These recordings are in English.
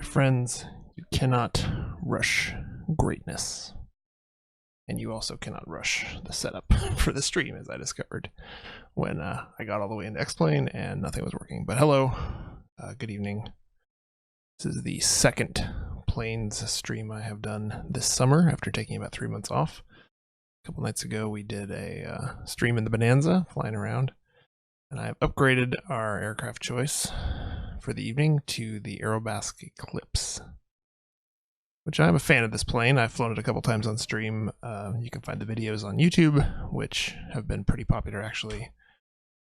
friends, you cannot rush greatness. And you also cannot rush the setup for the stream, as I discovered when I got all the way into X-Plane and nothing was working. But hello, good evening. This is the second Planes stream I have done this summer after taking about 3 months off. A couple nights ago we did a stream in the Bonanza, flying around. And I've upgraded our aircraft choice for the evening to the Aerobask Eclipse, which I'm a fan of this plane. I've flown it a couple times on stream. You can find the videos on YouTube, which have been pretty popular actually.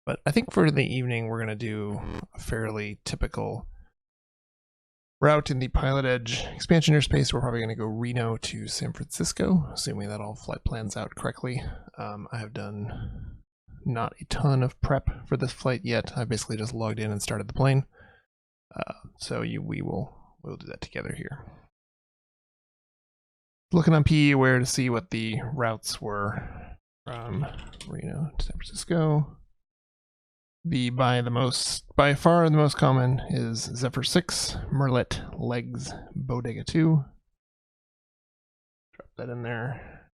But I think for the evening, we're going to do a fairly typical route in the Pilot Edge expansion airspace. We're probably going to go Reno to San Francisco, assuming that all flight plans out correctly. I have done not a ton of prep for this flight yet. I basically just logged in and started the plane. We'll do that together here. Looking on PEAware to see what the routes were from Reno to San Francisco. By far the most common is Zephyr 6, Merlet, Legs, Bodega 2. Drop that in there.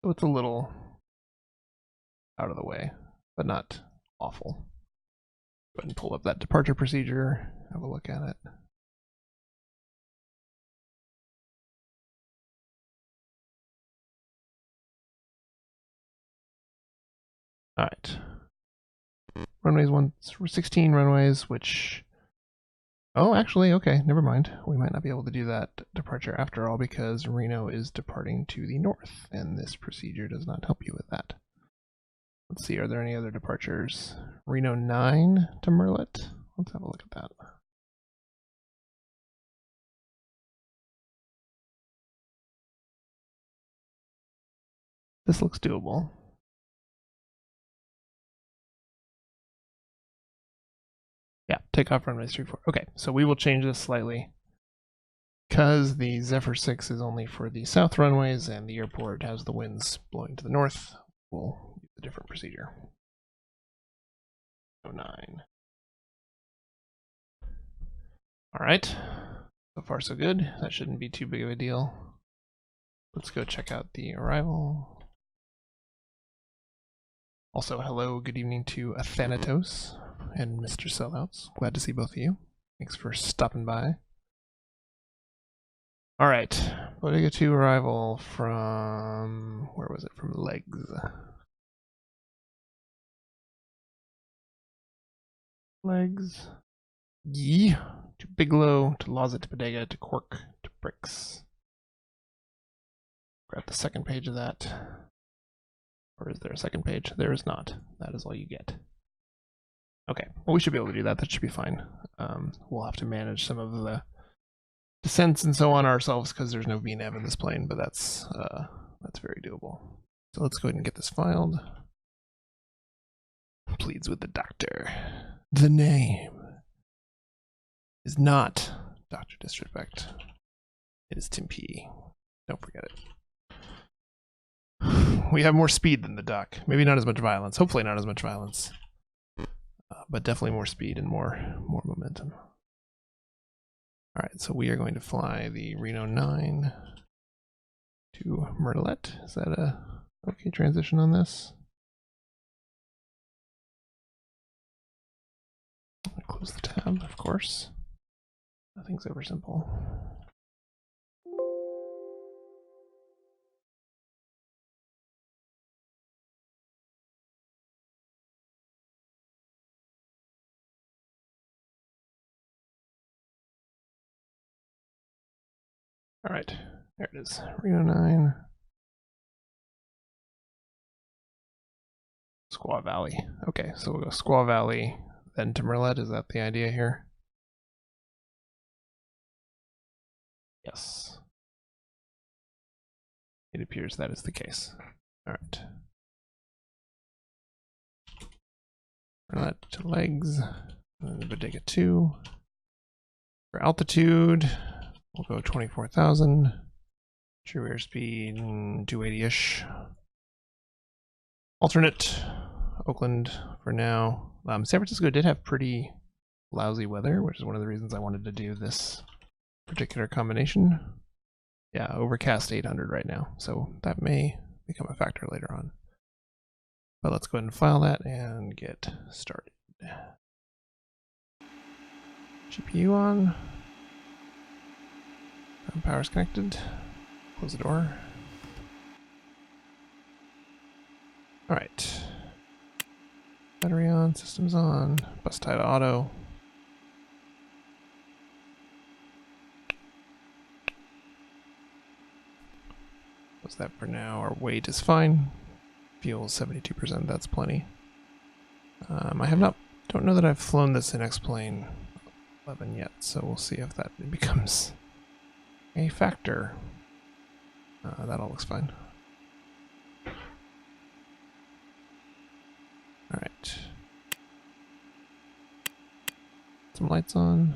So it's a little out of the way, but not awful. Go ahead and pull up that departure procedure, have a look at it. All right. Runways 16 runways, which, oh, actually, okay, never mind. We might not be able to do that departure after all because Reno is departing to the north, and this procedure does not help you with that. Let's see, are there any other departures? Reno 9 to Merlet. Let's have a look at that. This looks doable. Yeah, takeoff runways 34. Okay, so we will change this slightly because the Zephyr 6 is only for the south runways and the airport has the winds blowing to the north. We'll use a different procedure. 09. All right, so far so good. That shouldn't be too big of a deal. Let's go check out the arrival. Also, hello, good evening to Athanatos and Mr. Sellouts. Glad to see both of you. Thanks for stopping by. All right, Bodega 2 arrival from, where was it? From Legs. Legs. Yee. To Bigelow, to Laza, to Bodega, to Cork, to Bricks. Grab the second page of that. Or is there a second page? There is not. That is all you get. Okay, well, we should be able to do that. That should be fine. We'll have to manage some of the descents and so on ourselves because there's no VNAV in this plane, but that's very doable. So let's go ahead and get this filed. Pleads with the doctor. The name is not Dr. Disrespect. It is Tim P. Don't forget it. We have more speed than the doc. Maybe not as much violence. Hopefully not as much violence. But definitely more speed and more momentum. All right, so we are going to fly the Reno 9 to Merlet. Is that a okay transition on this? Close the tab, of course. Nothing's ever simple. All right, there it is, Reno 9. Squaw Valley. Okay, so we'll go Squaw Valley, then to Merlet. Is that the idea here? Yes. It appears that is the case. All right. Merlet to Legs, and then Bodega 2. For altitude, we'll go 24,000. True airspeed, 280-ish. Alternate, Oakland for now. San Francisco did have pretty lousy weather, which is one of the reasons I wanted to do this particular combination. Yeah, overcast 800 right now, so that may become a factor later on. But let's go ahead and file that and get started. GPU on. Power's connected. Close the door. Alright. Battery on, systems on, bus tie to auto. What's that for now? Our weight is fine. Fuel 72%, that's plenty. Don't know that I've flown this in X-Plane 11 yet, so we'll see if that becomes a factor. That all looks fine. Alright. Some lights on.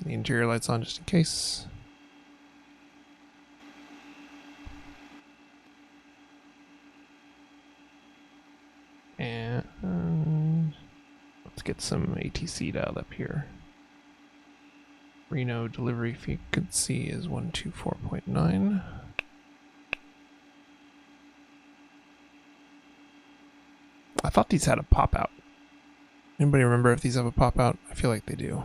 The interior lights on just in case. And let's get some ATC dialed up here. Reno delivery frequency is 124.9. I thought these had a pop out. Anybody remember if these have a pop out? I feel like they do.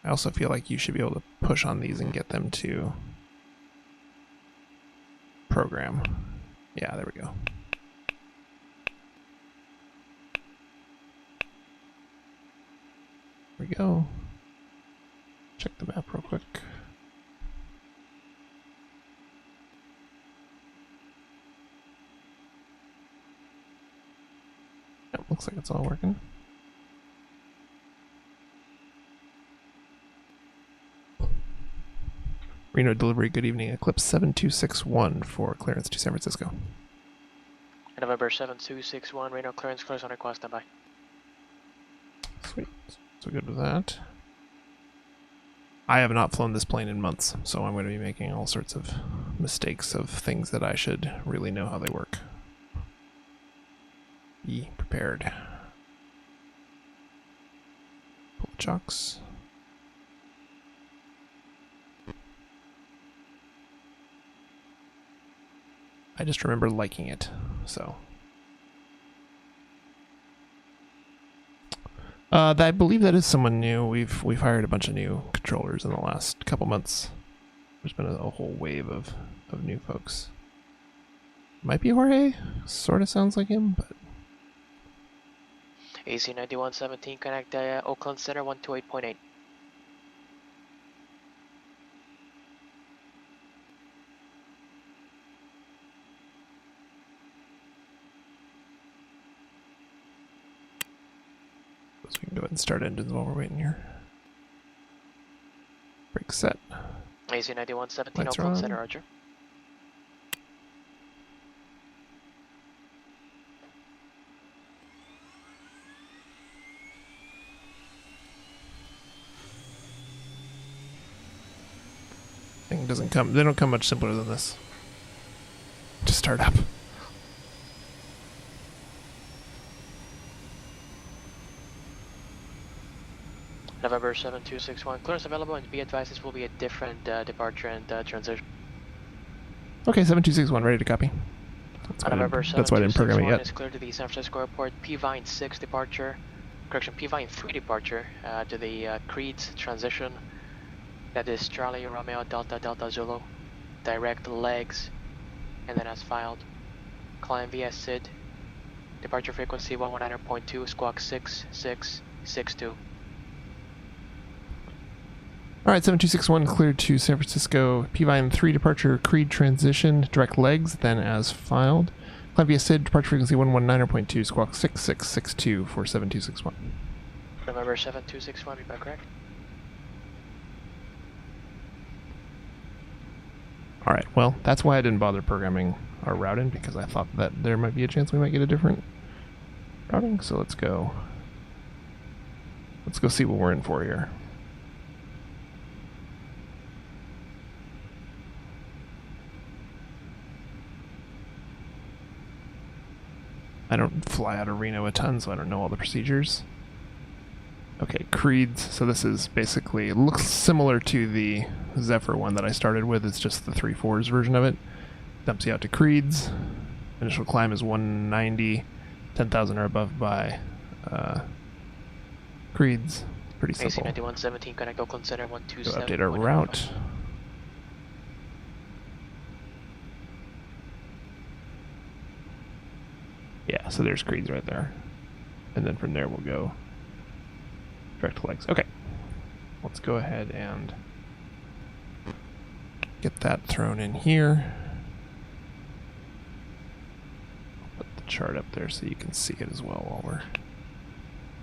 I also feel like you should be able to push on these and get them to program. Yeah, there we go. There we go. Check the map real quick. Yep, looks like it's all working. Reno delivery, good evening. Eclipse 7261 for clearance to San Francisco. November 7261, Reno clearance, close on request, standby. Sweet. So good with that. I have not flown this plane in months, so I'm going to be making all sorts of mistakes of things that I should really know how they work. Be prepared. Pull the chocks. I just remember liking it, so. I believe that is someone new. We've hired a bunch of new controllers in the last couple months. There's been a whole wave of new folks. Might be Jorge. Sort of sounds like him, but. AC 9117, connect Oakland Center 128.8. So we can go ahead and start engines while we're waiting here. Brake set. AC 9117, Lights Oakland on. Center, Roger. Thing doesn't come. They don't come much simpler than this. To start up. November 7261, clearance available, and be advised this will be a different departure and transition. Okay, 7261, ready to copy. That's why I didn't program it yet. Is clear to the San Francisco airport. P-Vine 6 departure, correction, P-Vine 3 departure to the Creed's transition. That is Charlie Romeo Delta Delta Zulu. Direct legs, and then as filed. Climb via SID. Departure frequency 119.2, squawk 6662. Alright, 7261 cleared to San Francisco. P-Vine 3 departure, Creed transition, direct legs, then as filed. Climb via SID, departure frequency 119.2, squawk 6662 for 7261. Remember 7261, be back correct? Alright, well, that's why I didn't bother programming our routing, because I thought that there might be a chance we might get a different routing, so let's go see what we're in for here. I don't fly out of Reno a ton, so I don't know all the procedures. Okay, creeds. So this is basically, it looks similar to the Zephyr one that I started with. It's just the 3/4s version of it. Dumps you out to creeds. Initial climb is 190, 10,000 or above by creeds. Pretty simple. AC 9117, connect Oakland Center Go 127. update our route. Yeah, so there's creeds right there. And then from there we'll go direct to legs. Okay. Let's go ahead and get that thrown in here. Put the chart up there so you can see it as well while we're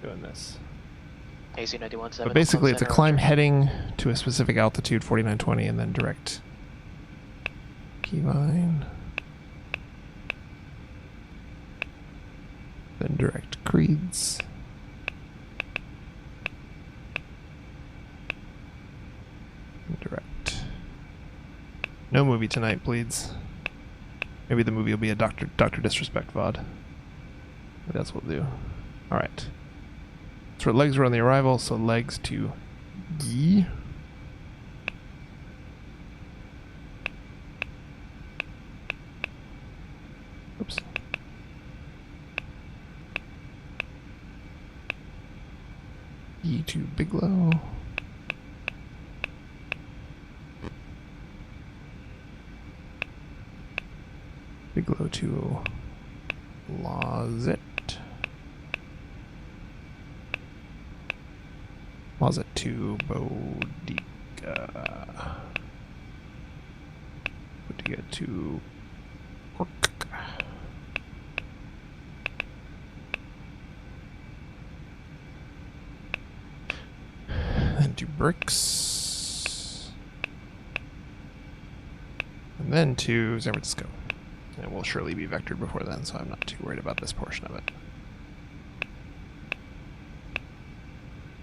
doing this. AC 9117. But basically it's a climb heading to a specific altitude, 4920, and then direct keyline. Then direct creeds. Direct. No movie tonight, please. Maybe the movie will be a Dr. Disrespect VOD. Maybe that's what we'll do. Alright. So our legs are on the arrival, so legs to G. Oops. E to Bigelow. Bigelow to Lozette. Lozette to Bodica. Bodica to Cork. Then to Bricks. And then to San Francisco. It will surely be vectored before then, so I'm not too worried about this portion of it.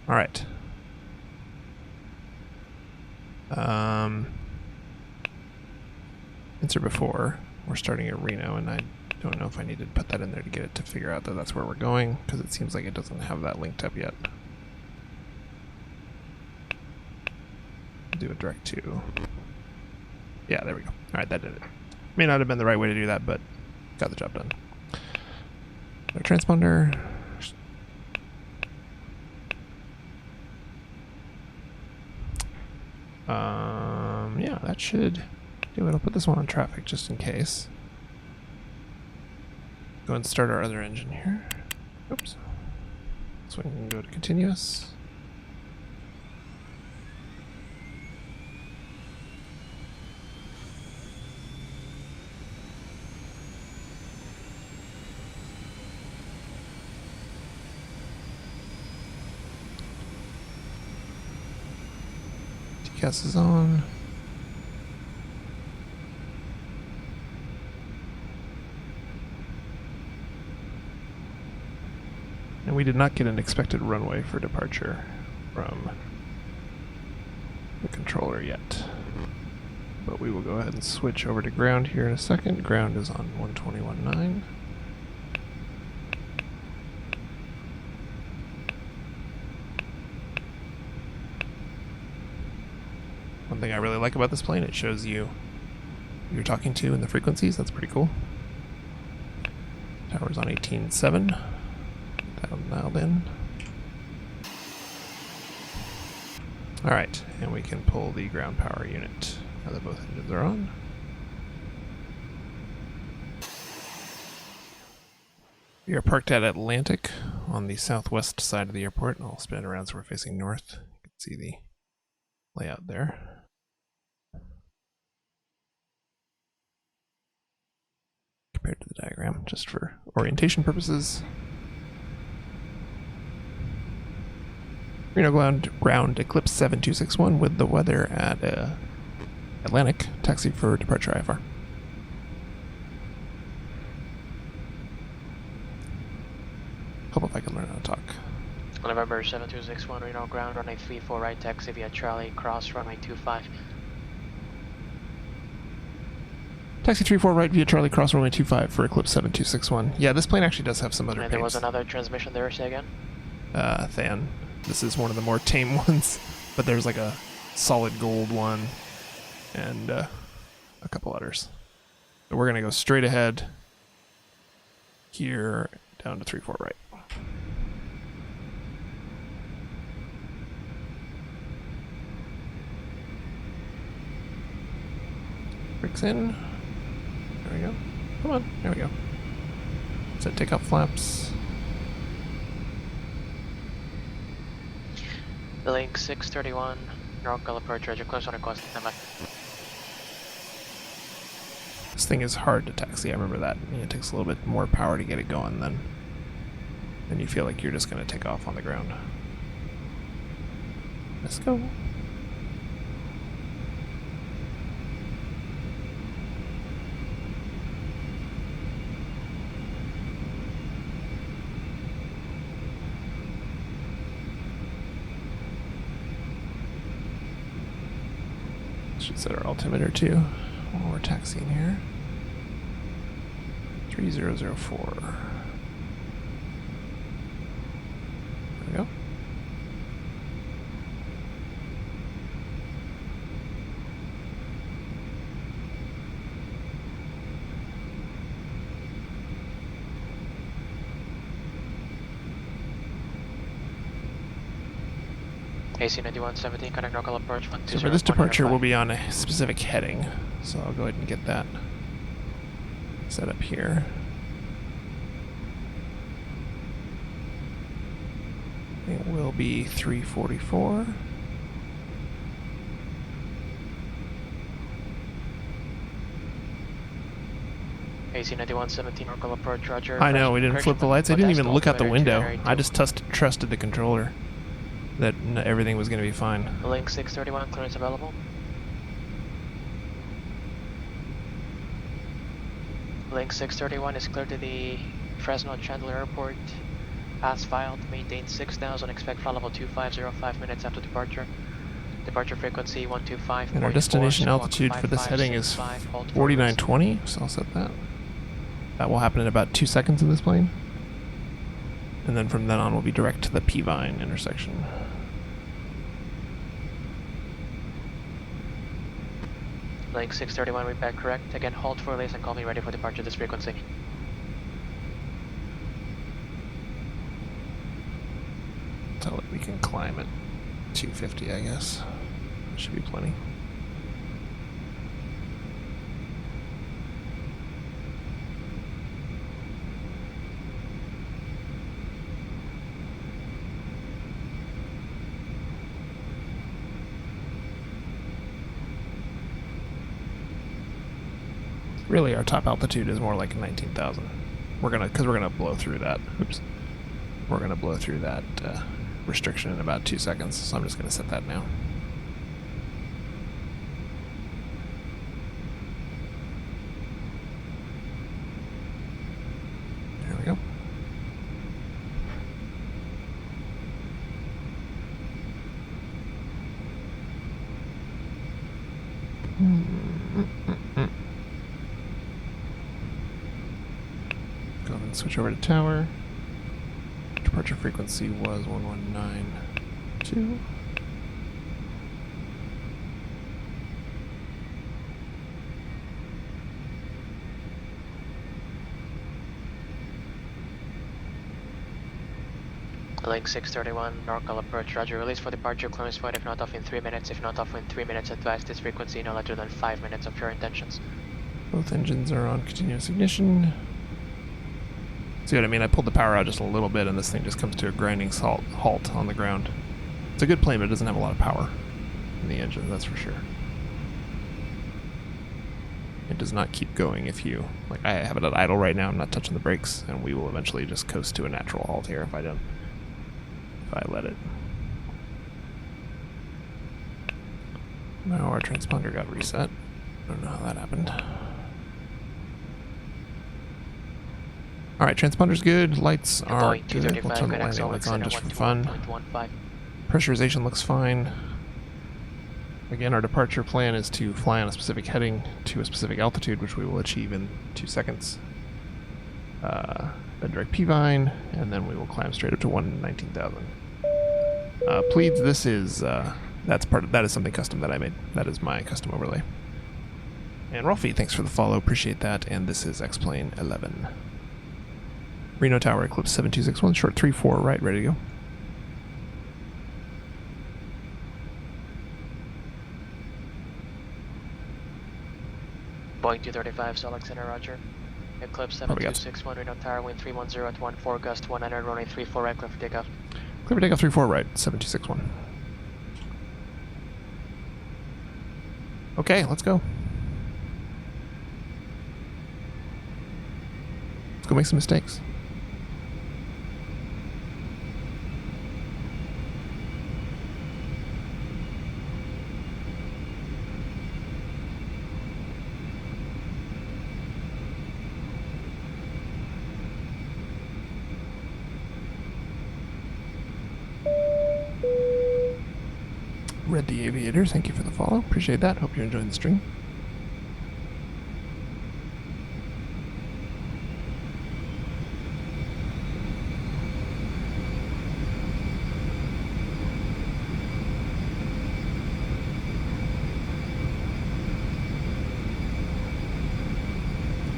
Alright. Insert before. We're starting at Reno, and I don't know if I need to put that in there to get it to figure out that that's where we're going, because it seems like it doesn't have that linked up yet. Do a direct to. Yeah, there we go. Alright, that did it. May not have been the right way to do that, but got the job done. Our transponder. Yeah, that should do it. I'll put this one on traffic just in case. Go and start our other engine here. Oops. So we can go to continuous. TCAS is on. And we did not get an expected runway for departure from the controller yet. But we will go ahead and switch over to ground here in a second. Ground is on 121.9. One thing I really like about this plane, it shows you who you're talking to and the frequencies. That's pretty cool. Tower's on 18.7. That'll dialed in. Alright, and we can pull the ground power unit now that both engines are on. We are parked at Atlantic on the southwest side of the airport. I'll spin it around so we're facing north. You can see the layout there. Compared to the diagram, just for orientation purposes. Reno ground Eclipse 7261 with the weather at Atlantic. Taxi for departure IFR. Hope if I can learn how to talk. November 7261, Reno ground, runway 34 right, taxi via Charlie, cross runway 25. Taxi 34 right via Charlie Cross runway 25 for Eclipse 7261. Yeah, this plane actually does have some other And there was paints. another transmission there, say again? Than. This is one of the more tame ones, but there's like a solid gold one and a couple others. So we're going to go straight ahead here down to 34 right. Brakes in. There we go. Come on. There we go. Set takeoff flaps. Link 631, normal approach, Roger, close on request, stand by. This thing is hard to taxi, I remember that. It takes a little bit more power to get it going then you feel like you're just going to take off on the ground. Let's go. Should set our altimeter too while we're taxiing here. 3004. There we go. AC 9117, connect local approach 120. So for this departure, we'll be on a specific heading. So I'll go ahead and get that set up here. It will be 344. AC 9117, local approach, Roger. I know, we didn't flip the lights. I didn't even look out the window. I just just trusted the controller that everything was going to be fine. Link 631, clearance available. Link 631 is clear to the Fresno Chandler Airport. Pass filed, maintain 6000, expect flight level 2505 minutes after departure. Departure frequency 125. And our destination altitude for this heading is 4920, so I'll set that. That will happen in about 2 seconds in this plane. And then from then on, we'll be direct to the P-Vine intersection. Link 631, read back correct. Again, hold for release and call me ready for departure this frequency. Tell it we can climb at 250, I guess. That should be plenty. Really, our top altitude is more like 19,000. Because we're gonna blow through that. Oops. We're gonna blow through that restriction in about 2 seconds, so I'm just gonna set that now. There we go. Go ahead and switch over to tower. Departure frequency was 1192. Link 631, normal approach, Roger. Release for departure, clearance point if not off in 3 minutes. If not off in 3 minutes, advise this frequency no later than 5 minutes of your intentions. Both engines are on continuous ignition. See what I mean? I pulled the power out just a little bit and this thing just comes to a grinding halt on the ground. It's a good plane, but it doesn't have a lot of power in the engine, that's for sure. It does not keep going if you... Like, I have it at idle right now, I'm not touching the brakes, and we will eventually just coast to a natural halt here if I don't... If I let it. Now our transponder got reset. I don't know how that happened. Alright, transponder's good, lights are good. We'll turn the landing lights on just for fun. Pressurization looks fine. Again, our departure plan is to fly on a specific heading to a specific altitude, which we will achieve in 2 seconds. Then direct P-Vine, and then we will climb straight up to 119,000. Please, this is that is something custom that I made. That is my custom overlay. And Rolfie, thanks for the follow, appreciate that. And this is X-Plane 11. Reno Tower, Eclipse 7261, short 34 right, ready to go. Boeing 235, Solix Center, roger. Eclipse 7261, Reno Tower, wind 310 at 14, gust 100, runway 34 right, clear for takeoff. Clear for takeoff 34 right, 7261. Okay, let's go. Let's go make some mistakes. Red the Aviator, thank you for the follow. Appreciate that. Hope you're enjoying the stream.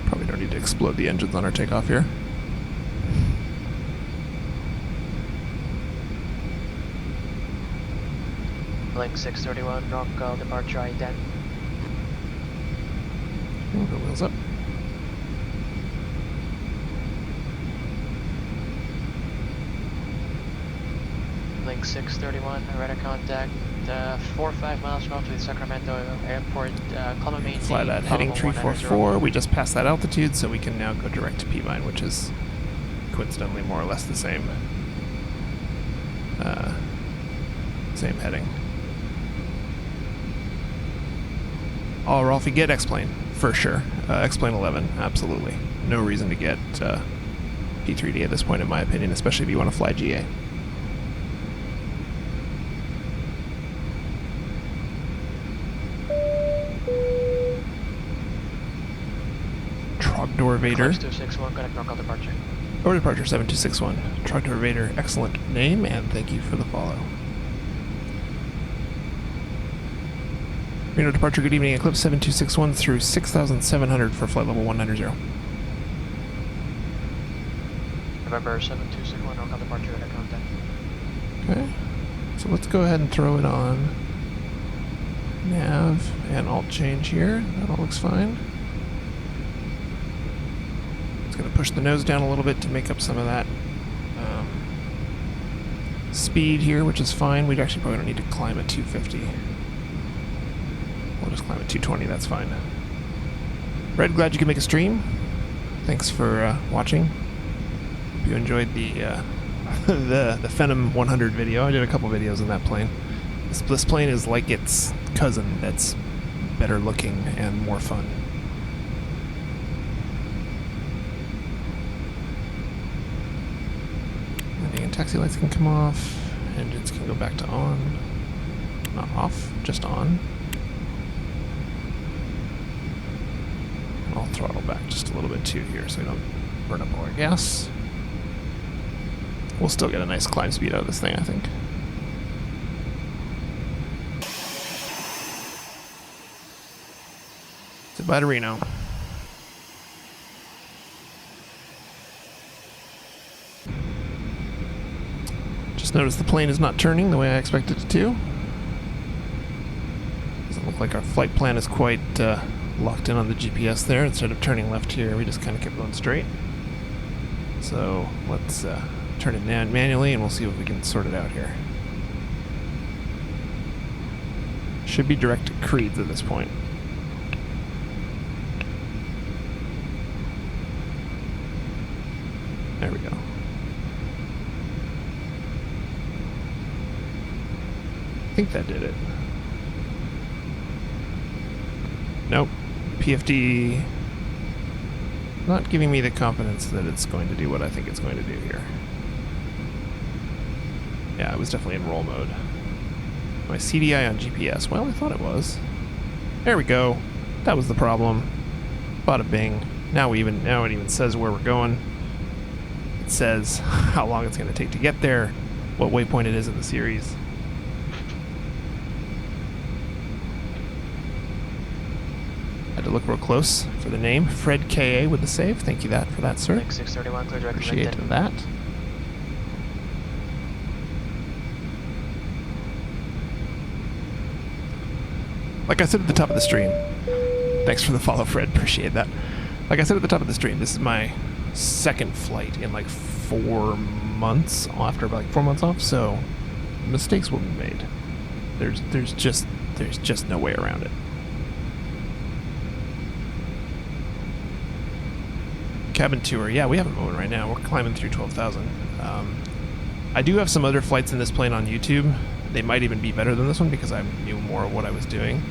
Probably don't need to explode the engines on our takeoff here. Link 631, Rock departure I-10. We'll go wheels up. Link 631, radar contact 4 or 5 miles north of the Sacramento Airport. Fly that heading 344. We just passed that altitude, so we can now go direct to P-Vine, which is coincidentally more or less the same same heading. Oh, Rolfie, get X-Plane, for sure. X-Plane 11, absolutely. No reason to get P3D at this point, in my opinion, especially if you want to fly GA. Trogdor Vader. Eclipse 261, connect Norcal departure. Or departure 7261. Trogdor Vader, excellent name, and thank you for the follow. Reno departure, good evening. Eclipse 7261 through 6,700 for flight level 190. November 7261, Norcal departure, radar contact. Okay, so let's go ahead and throw it on nav and alt change here. That all looks fine. It's going to push the nose down a little bit to make up some of that speed here, which is fine. We actually probably don't need to climb at 250. We'll just climb at 220, that's fine. Red, glad you could make a stream. Thanks for watching. Hope you enjoyed the the Phenom 100 video. I did a couple videos on that plane. This plane is like its cousin that's better looking and more fun. Landing and taxi lights can come off. Engines can go back to on. Not off, just on. I'll throttle back just a little bit too here so we don't burn up all our gas. We'll still get a nice climb speed out of this thing, I think. Goodbye to Reno. Just noticed the plane is not turning the way I expected it to. Doesn't look like our flight plan is quite locked in on the GPS there. Instead of turning left here, we just kind of kept going straight. So let's turn it manually and we'll see if we can sort it out here. Should be direct to Creeds at this point. There we go. I think that did it. Nope. PFD not giving me the confidence that it's going to do what I think it's going to do here. Yeah, it was definitely in roll mode. My CDI on GPS. Well, I thought it was. There we go. That was the problem. Bada bing. Now it even says where we're going. It says how long it's going to take to get there, what waypoint it is in the series. Had to look real close for the name. Fred KA with the save. Thank you for that, sir. Link 631, clear direct Appreciate connected. that. Like I said at the top of the stream, thanks for the follow, Fred. Appreciate that. Like I said at the top of the stream, this is my second flight in like 4 months, after like 4 months off, so mistakes will be made. There's just no way around it. Cabin tour, yeah, we have a moment right now. We're climbing through 12,000. I do have some other flights in this plane on YouTube. They might even be better than this one because I knew more of what I was doing.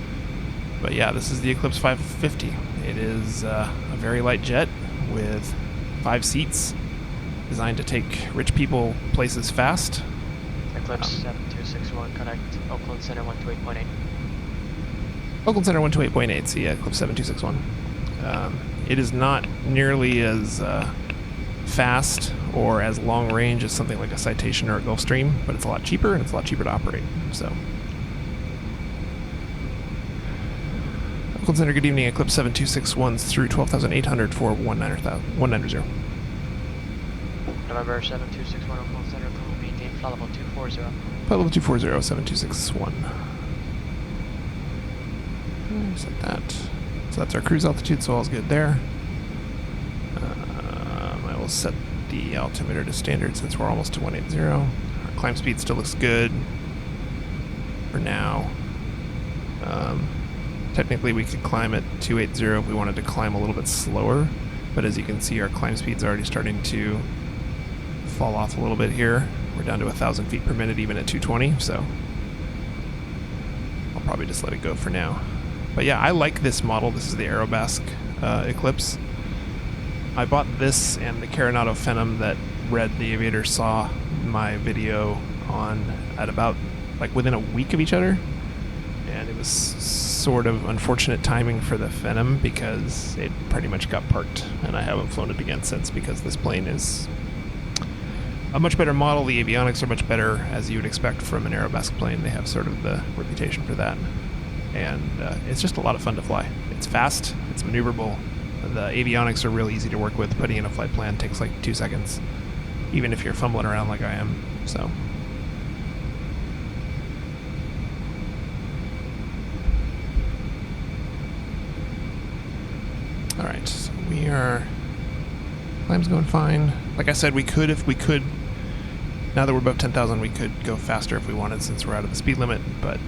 But yeah, this is the Eclipse 550. It is a very light jet with 5 seats, designed to take rich people places fast. Eclipse 7261, connect Oakland Center 128.8. Oakland Center 128.8, so yeah, Eclipse 7261. It is not nearly as fast or as long range as something like a Citation or a Gulfstream, but it's a lot cheaper, and it's a lot cheaper to operate, so. Oakland Center, good evening. Eclipse 7261's through 12,800 for 190. November 7261, Oakland Center, call maintain flight level 240. Flight level 240, 7261. Set that. So that's our cruise altitude, so all's good there. I will set the altimeter to standard since we're almost to 180. Our climb speed still looks good for now. Technically we could climb at 280 if we wanted to climb a little bit slower, but as you can see, our climb speed's already starting to fall off a little bit here. We're down to 1,000 feet per minute even at 220, so I'll probably just let it go for now. But yeah, I like this model. This is the Aerobask Eclipse. I bought this and the KRNO Reno that Red the Aviator saw my video on at about like within a week of each other, and it was sort of unfortunate timing for the Phenom because it pretty much got parked, and I haven't flown it again since because this plane is a much better model. The avionics are much better, as you would expect from an Aerobask plane. They have sort of the reputation for that. And it's just a lot of fun to fly. It's fast, it's maneuverable, the avionics are real easy to work with. Putting in a flight plan takes like 2 seconds, even if you're fumbling around like I am, so. Alright, so we are, climb's going fine. Like I said, we could, if we could, now that we're above 10,000, we could go faster if we wanted since we're out of the speed limit, but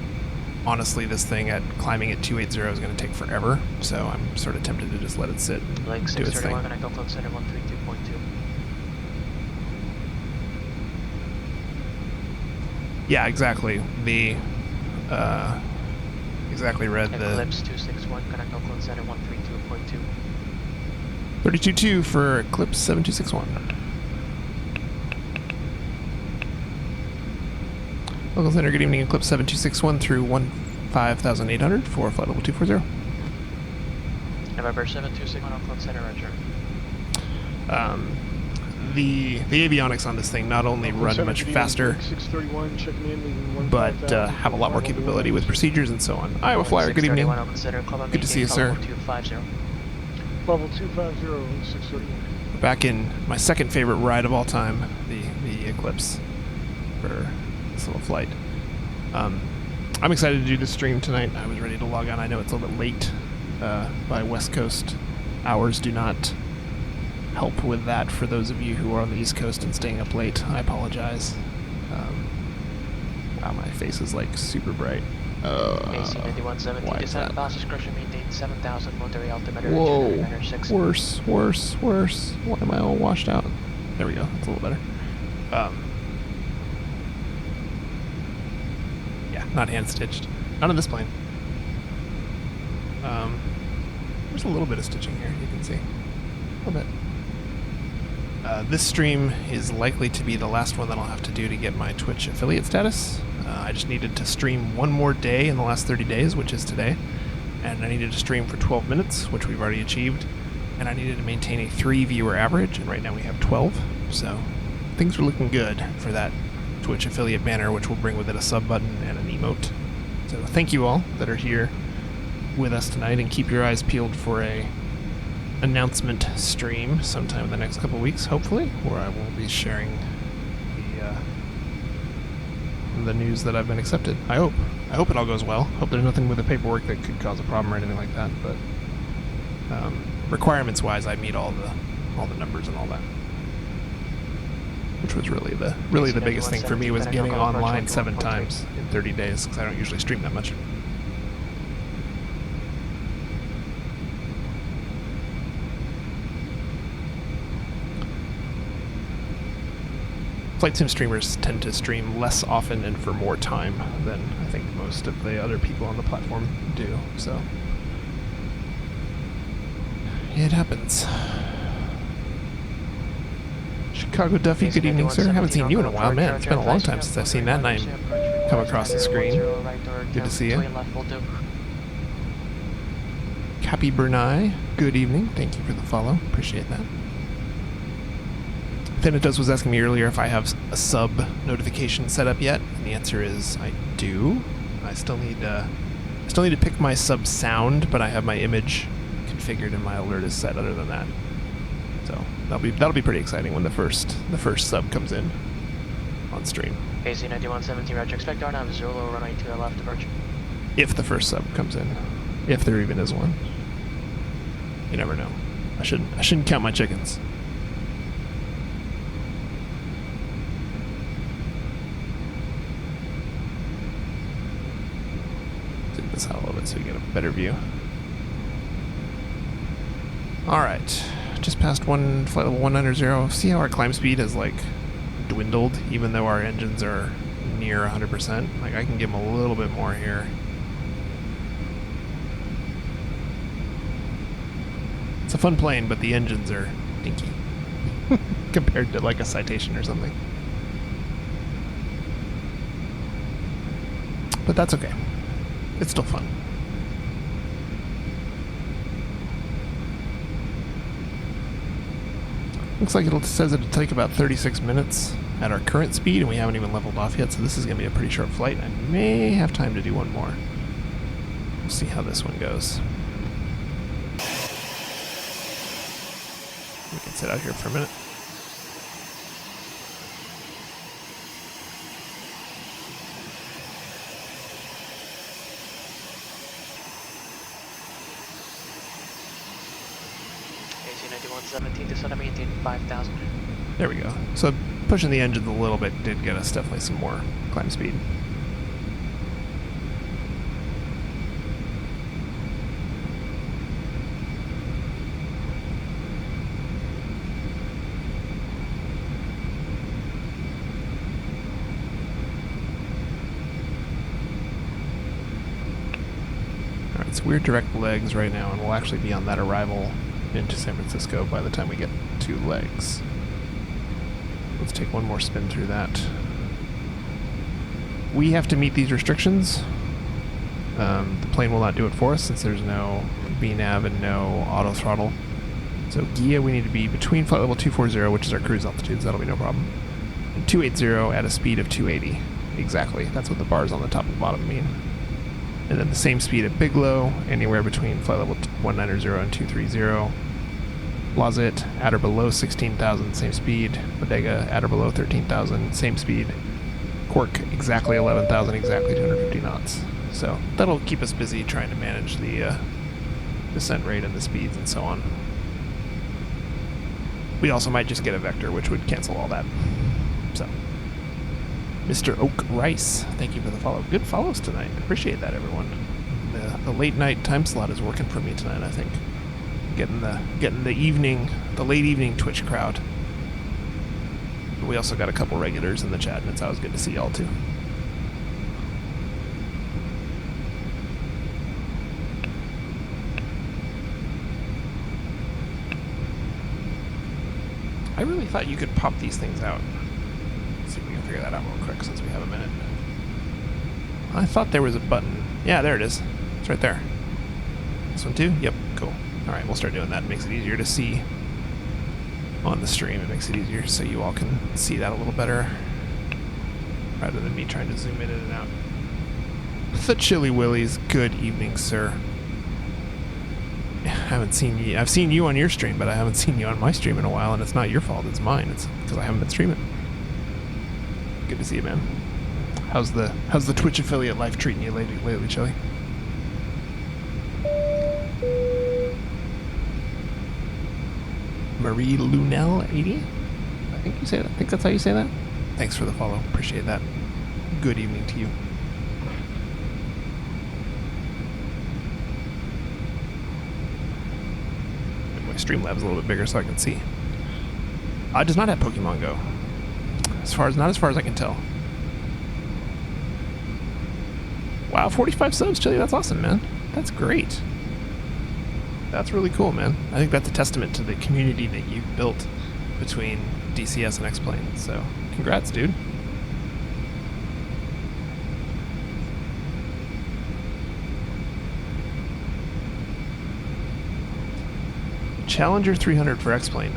honestly, this thing at climbing at 280 is going to take forever, so I'm sort of tempted to just let it sit and Link do its thing. 631, connect Oakland Center 132.2. Yeah, exactly. The exactly Red. Eclipse 261, connect Oakland Center 132.2. 32.2 for Eclipse 7261. Local Center, good evening. Eclipse 7261 through 15,800 for flight level 240. November 7261, Oakland Center, roger. The avionics on this thing not only run much faster, but have a lot more capability with procedures and so on. Iowa Flyer, good evening. Good to see you, sir. Level 250, 631. Back in my second favorite ride of all time, the Eclipse, for this little flight. I'm excited to do this stream tonight. I was ready to log on. I know it's a little bit late by West Coast. Hours do not help with that for those of you who are on the East Coast and staying up late. I apologize. Wow, my face is like super bright. AC 9170, why is descend that? fastest discretion maintain 7,000, military altimeter, Whoa, 6. worse. Why am I all washed out? There we go, that's a little better. Yeah, not hand-stitched. Not on this plane. There's a little bit of stitching here, you can see. A little bit. This stream is likely to be the last one that I'll have to do to get my Twitch affiliate status. I just needed to stream one more day in the last 30 days, which is today. And I needed to stream for 12 minutes, which we've already achieved. And I needed to maintain a 3 viewer average, and right now we have 12. So things are looking good for that Twitch affiliate banner, which will bring with it a sub button and an emote. So thank you all that are here with us tonight, and keep your eyes peeled for a announcement stream sometime in the next couple weeks, hopefully, where I will be sharing the news that I've been accepted. I hope it all goes well. Hope there's nothing with the paperwork that could cause a problem or anything like that. But requirements wise, I meet all the numbers and all that, which was really the biggest thing for me, was getting online 7 times in 30 days, because I don't usually stream that much. Flight sim streamers tend to stream less often and for more time than I think most of the other people on the platform do, so it happens. Chicago Duffy, good evening, sir. Haven't seen you in a while, man. It's been a long time since I've seen that name come across the screen. Good to see you. Cappy Bernai, good evening. Thank you for the follow. Appreciate that. Thanatos was asking me earlier if I have a sub notification set up yet, and the answer is I do. I still need to pick my sub sound, but I have my image configured and my alert is set. Other than that, so that'll be pretty exciting when the first sub comes in on stream. AC 9117, Roger. Expect RNAV Zulu runway 2 left departure. If the first sub comes in, if there even is one, you never know. I shouldn't count my chickens. This out a little bit so we get a better view. Alright, just past flight level 190. See how our climb speed has like dwindled, even though our engines are near 100%? Like, I can give them a little bit more here. It's a fun plane, but the engines are dinky compared to like a Citation or something. But that's okay. It's still fun. Looks like it says it'll take about 36 minutes at our current speed, and we haven't even leveled off yet, so this is going to be a pretty short flight. I may have time to do one more. We'll see how this one goes. We can sit out here for a minute. AC 9117 to Sun maintain 5000. There we go. So pushing the engines a little bit did get us definitely some more climb speed. Alright, so we're direct legs right now, and we'll actually be on that arrival into San Francisco by the time we get to legs. Let's take one more spin through that. We have to meet these restrictions. The plane will not do it for us since there's no VNAV and no auto throttle. So GIA, we need to be between flight level 240, which is our cruise altitude, so that'll be no problem, and 280 at a speed of 280. Exactly, that's what the bars on the top and bottom mean. And then the same speed at Bigelow, anywhere between flight level 190 and 230. Lazette, at or below 16,000, same speed. Bodega, at or below 13,000, same speed. Cork, exactly 11,000, exactly 250 knots. So that'll keep us busy trying to manage the descent rate and the speeds and so on. We also might just get a vector, which would cancel all that. So, Mr. Oak Rice, thank you for the follow. Good follows tonight. Appreciate that, everyone. The late night time slot is working for me tonight, I think. Getting the late evening Twitch crowd. But we also got a couple regulars in the chat, and it's always good to see y'all too. I really thought you could pop these things out. Let's see if we can figure that out real quick since we have a minute. I thought there was a button. Yeah, there it is. It's right there. This one too? Yep, cool. Alright, we'll start doing that. It makes it easier to see on the stream. It makes it easier so you all can see that a little better rather than me trying to zoom in and out. The Chili Willies, good evening, sir. I haven't seen you. I've seen you on your stream, but I haven't seen you on my stream in a while, and it's not your fault, it's mine. It's because I haven't been streaming. Good to see you, man. How's the Twitch affiliate life treating you lately, Chili? Marie Lunel 80? I think you say that. I think that's how you say that. Thanks for the follow. Appreciate that. Good evening to you. My Streamlab's a little bit bigger so I can see. It does not have Pokemon Go. Not as far as I can tell. Wow, 45 subs, Chili. That's awesome, man. That's great. That's really cool, man. I think that's a testament to the community that you've built between DCS and X-Plane. So, congrats, dude. Challenger 300 for X-Plane.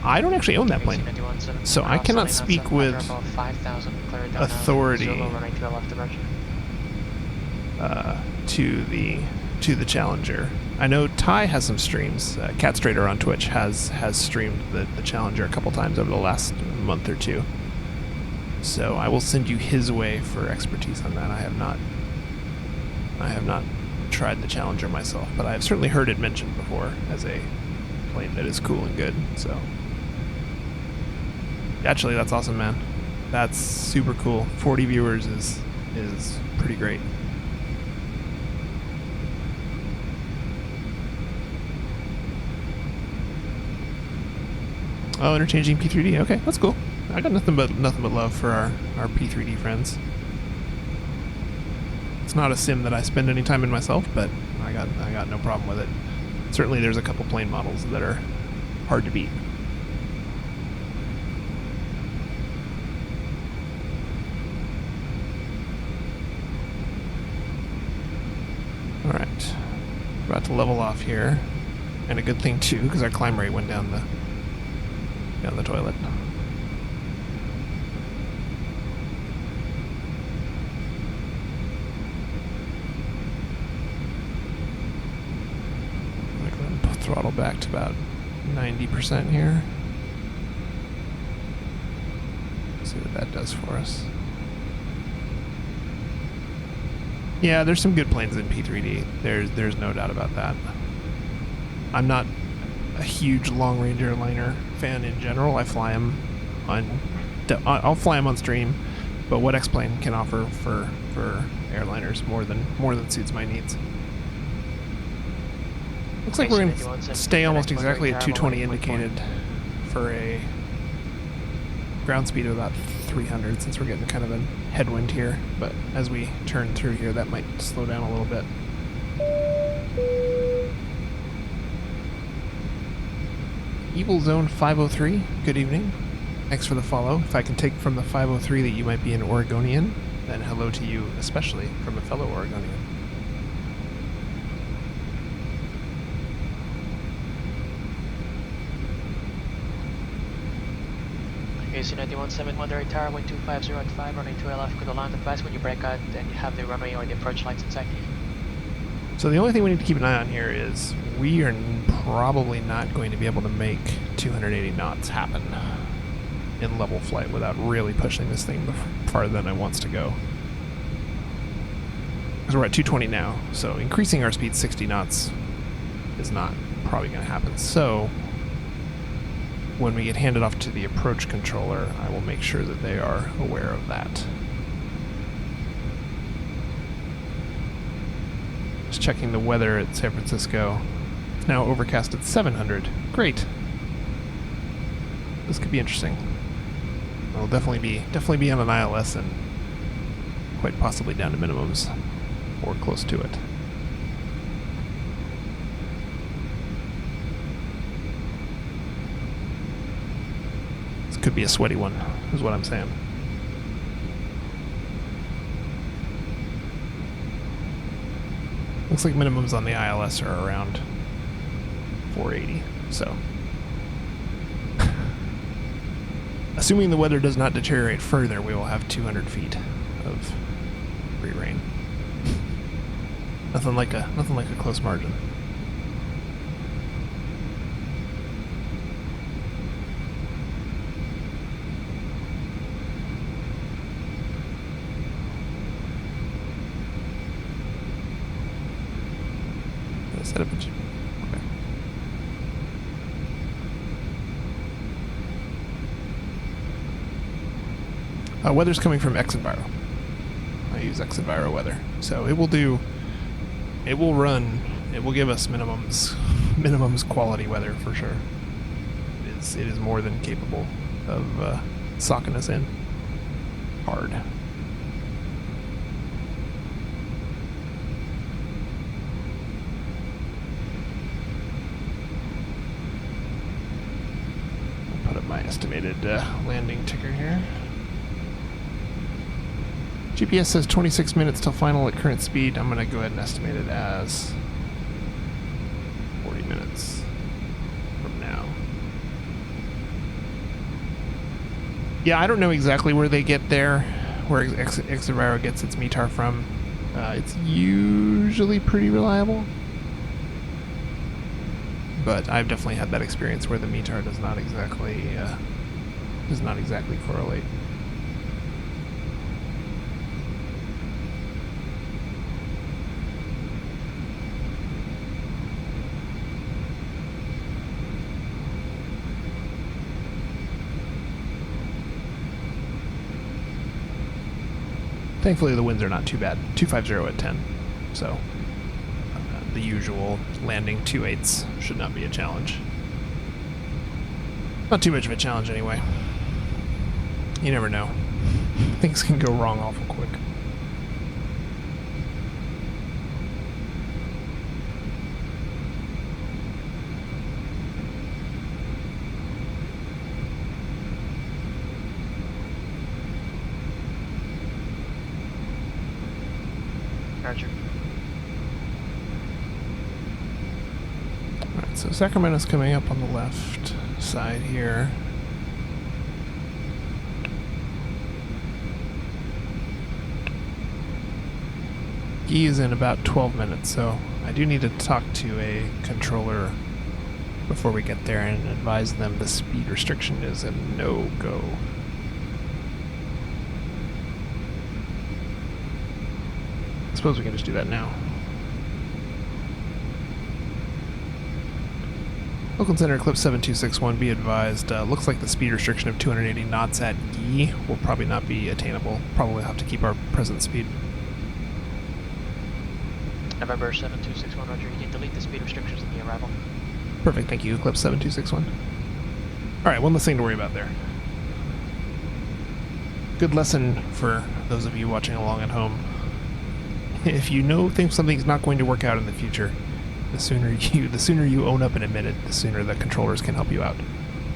I don't actually own that plane, so I cannot speak with authority to the Challenger. I know Ty has some streams. Catstrader on Twitch has streamed the Challenger a couple times over the last month or two. So I will send you his way for expertise on that. I have not tried the Challenger myself, but I have certainly heard it mentioned before as a plane that is cool and good. So actually, that's awesome, man. That's super cool. 40 viewers is pretty great. Oh, interchanging P3D. Okay, that's cool. I got nothing but love for our P3D friends. It's not a sim that I spend any time in myself, but I got no problem with it. Certainly, there's a couple plane models that are hard to beat. All right, we're about to level off here, and a good thing too, because our climb rate went down the toilet. I'm going to go ahead and throttle back to about 90% here. See what that does for us. Yeah, there's some good planes in P3D. There's no doubt about that. I'm not a huge long-range airliner fan in general. I fly them I'll fly them on stream, but what X-Plane can offer for airliners more than suits my needs. Looks like we're going to stay almost exactly at 220 indicated for a ground speed of about 300 since we're getting kind of a headwind here, but as we turn through here that might slow down a little bit. Evil Zone 503, good evening. Thanks for the follow. If I can take from the 503 that you might be an Oregonian, then hello to you, especially from a fellow Oregonian. AC 91.7 moderate tower, wind 250 at 5, running 2 LF, good alarm advice when you break out and you have the runway or the approach lights in sight. So the only thing we need to keep an eye on here is we are probably not going to be able to make 280 knots happen in level flight without really pushing this thing farther than it wants to go. Because we're at 220 now, so increasing our speed 60 knots is not probably going to happen. So when we get handed off to the approach controller, I will make sure that they are aware of that. Just checking the weather at San Francisco. It's now overcast at 700. Great. This could be interesting. It'll definitely be on an ILS and quite possibly down to minimums or close to it. This could be a sweaty one, is what I'm saying. Looks like minimums on the ILS are around 480, so. Assuming the weather does not deteriorate further, we will have 200 feet of free reign. Nothing like a close margin. Set up a okay. Weather's coming from Xenviro. I use Xenviro weather, so it will do. It will run. It will give us minimums quality weather for sure. It is more than capable of socking us in hard. I'll put up my estimated landing ticker here. GPS says 26 minutes till final at current speed. I'm going to go ahead and estimate it as 40 minutes from now. Yeah, I don't know exactly where they get there, where Xenviro gets its METAR from. It's usually pretty reliable, but I've definitely had that experience where the METAR does not exactly correlate. Thankfully, the winds are not too bad. 250 at 10, so the usual landing 2/8 should not be a challenge. Not too much of a challenge anyway. You never know. Things can go wrong awful quick. Roger. Alright, so Sacramento's coming up on the left side here. Gee is in about 12 minutes, so I do need to talk to a controller before we get there and advise them the speed restriction is a no-go. I suppose we can just do that now. Oakland Center Eclipse 7261, be advised, looks like the speed restriction of 280 knots at E will probably not be attainable. Probably have to keep our present speed. November 7261, Roger. You can delete the speed restrictions in the arrival. Perfect, thank you, Eclipse 7261. Alright, one less thing to worry about there. Good lesson for those of you watching along at home. If you think something's not going to work out in the future, the sooner you own up and admit it, the sooner the controllers can help you out.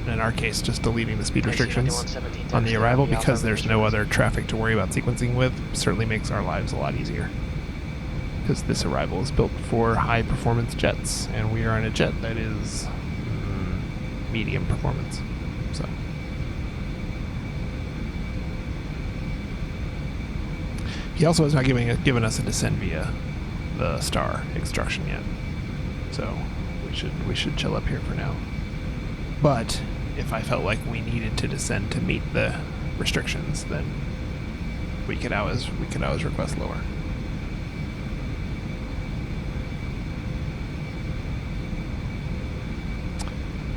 And in our case, just deleting the speed restrictions on the arrival because there's no other traffic to worry about sequencing with certainly makes our lives a lot easier. Because this arrival is built for high performance jets, and we are in a jet that is medium performance. So. He also has not given us a descent via the star instruction yet, so we should chill up here for now. But if I felt like we needed to descend to meet the restrictions, then we could always request lower.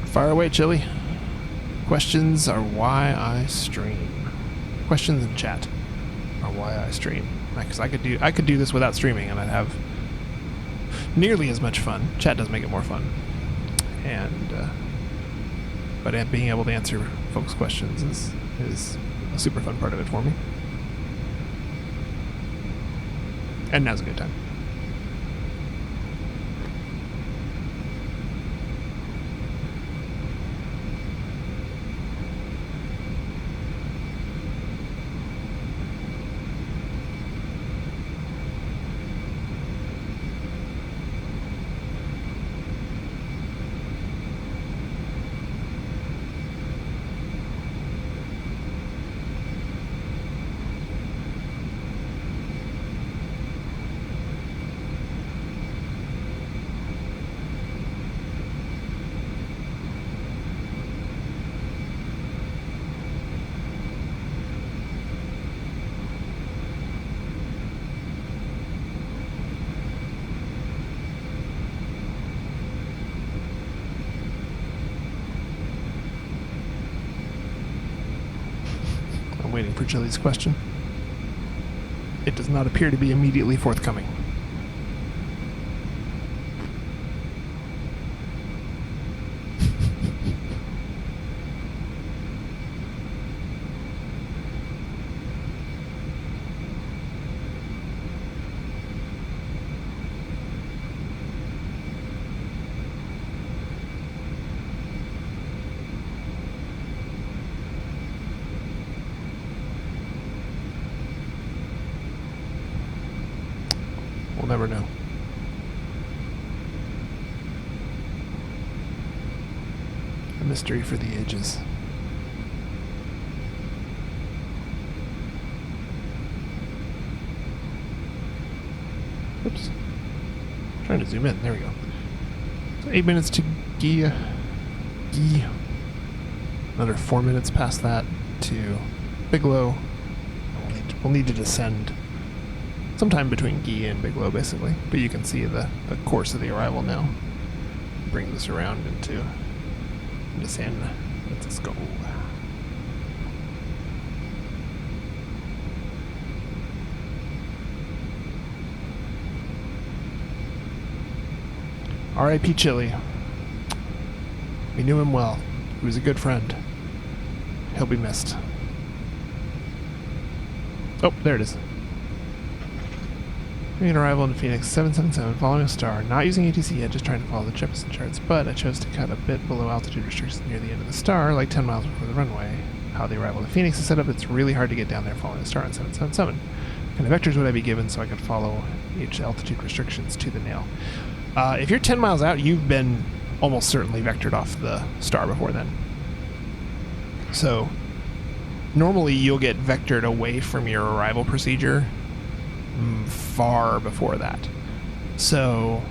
Fire away, Chili. Questions are why I stream. Questions in chat are why I stream. Because I could do this without streaming and I'd have nearly as much fun. Chat does make it more fun, but being able to answer folks' questions is a super fun part of it for me. And now's a good time. waiting for Chili's question. It does not appear to be immediately forthcoming. We'll never know. A mystery for the ages. Oops. Trying to zoom in. There we go. So 8 minutes to Guy. Another 4 minutes past that to Bigelow. We'll need to descend sometime between Guy and Bigelow, basically. But you can see the course of the arrival now. Bring this around into San Francisco. R.I.P. Chili. We knew him well. He was a good friend. He'll be missed. Oh, there it is. Main arrival in Phoenix 777, following a star. Not using ATC yet, just trying to follow the Jefferson charts, but I chose to cut a bit below altitude restrictions near the end of the star, like 10 miles before the runway. How the arrival to Phoenix is set up, it's really hard to get down there following the star on 777. What kind of vectors would I be given so I could follow each altitude restrictions to the nail? If you're 10 miles out, you've been almost certainly vectored off the star before then. So, normally you'll get vectored away from your arrival procedure far before that. So,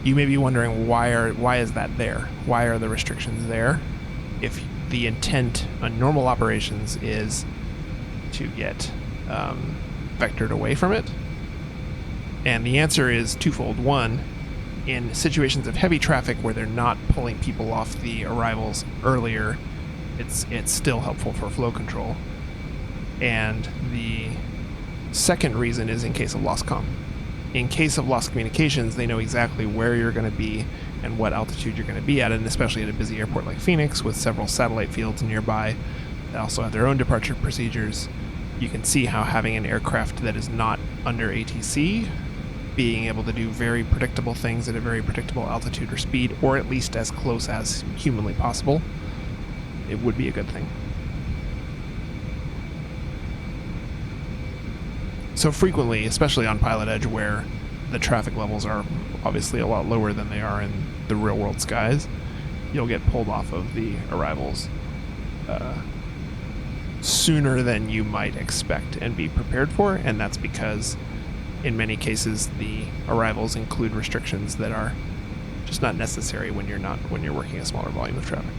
you may be wondering why is that there? Why are the restrictions there? If the intent on normal operations is to get vectored away from it. And the answer is twofold. One, in situations of heavy traffic where they're not pulling people off the arrivals earlier, it's still helpful for flow control. And the second reason is in case of lost comm. In case of lost communications, they know exactly where you're going to be and what altitude you're going to be at, and especially at a busy airport like Phoenix with several satellite fields nearby that also have their own departure procedures. You can see how having an aircraft that is not under ATC, being able to do very predictable things at a very predictable altitude or speed, or at least as close as humanly possible, it would be a good thing. So frequently, especially on Pilot Edge, where the traffic levels are obviously a lot lower than they are in the real world skies, you'll get pulled off of the arrivals sooner than you might expect and be prepared for, and that's because in many cases the arrivals include restrictions that are just not necessary when you're working a smaller volume of traffic.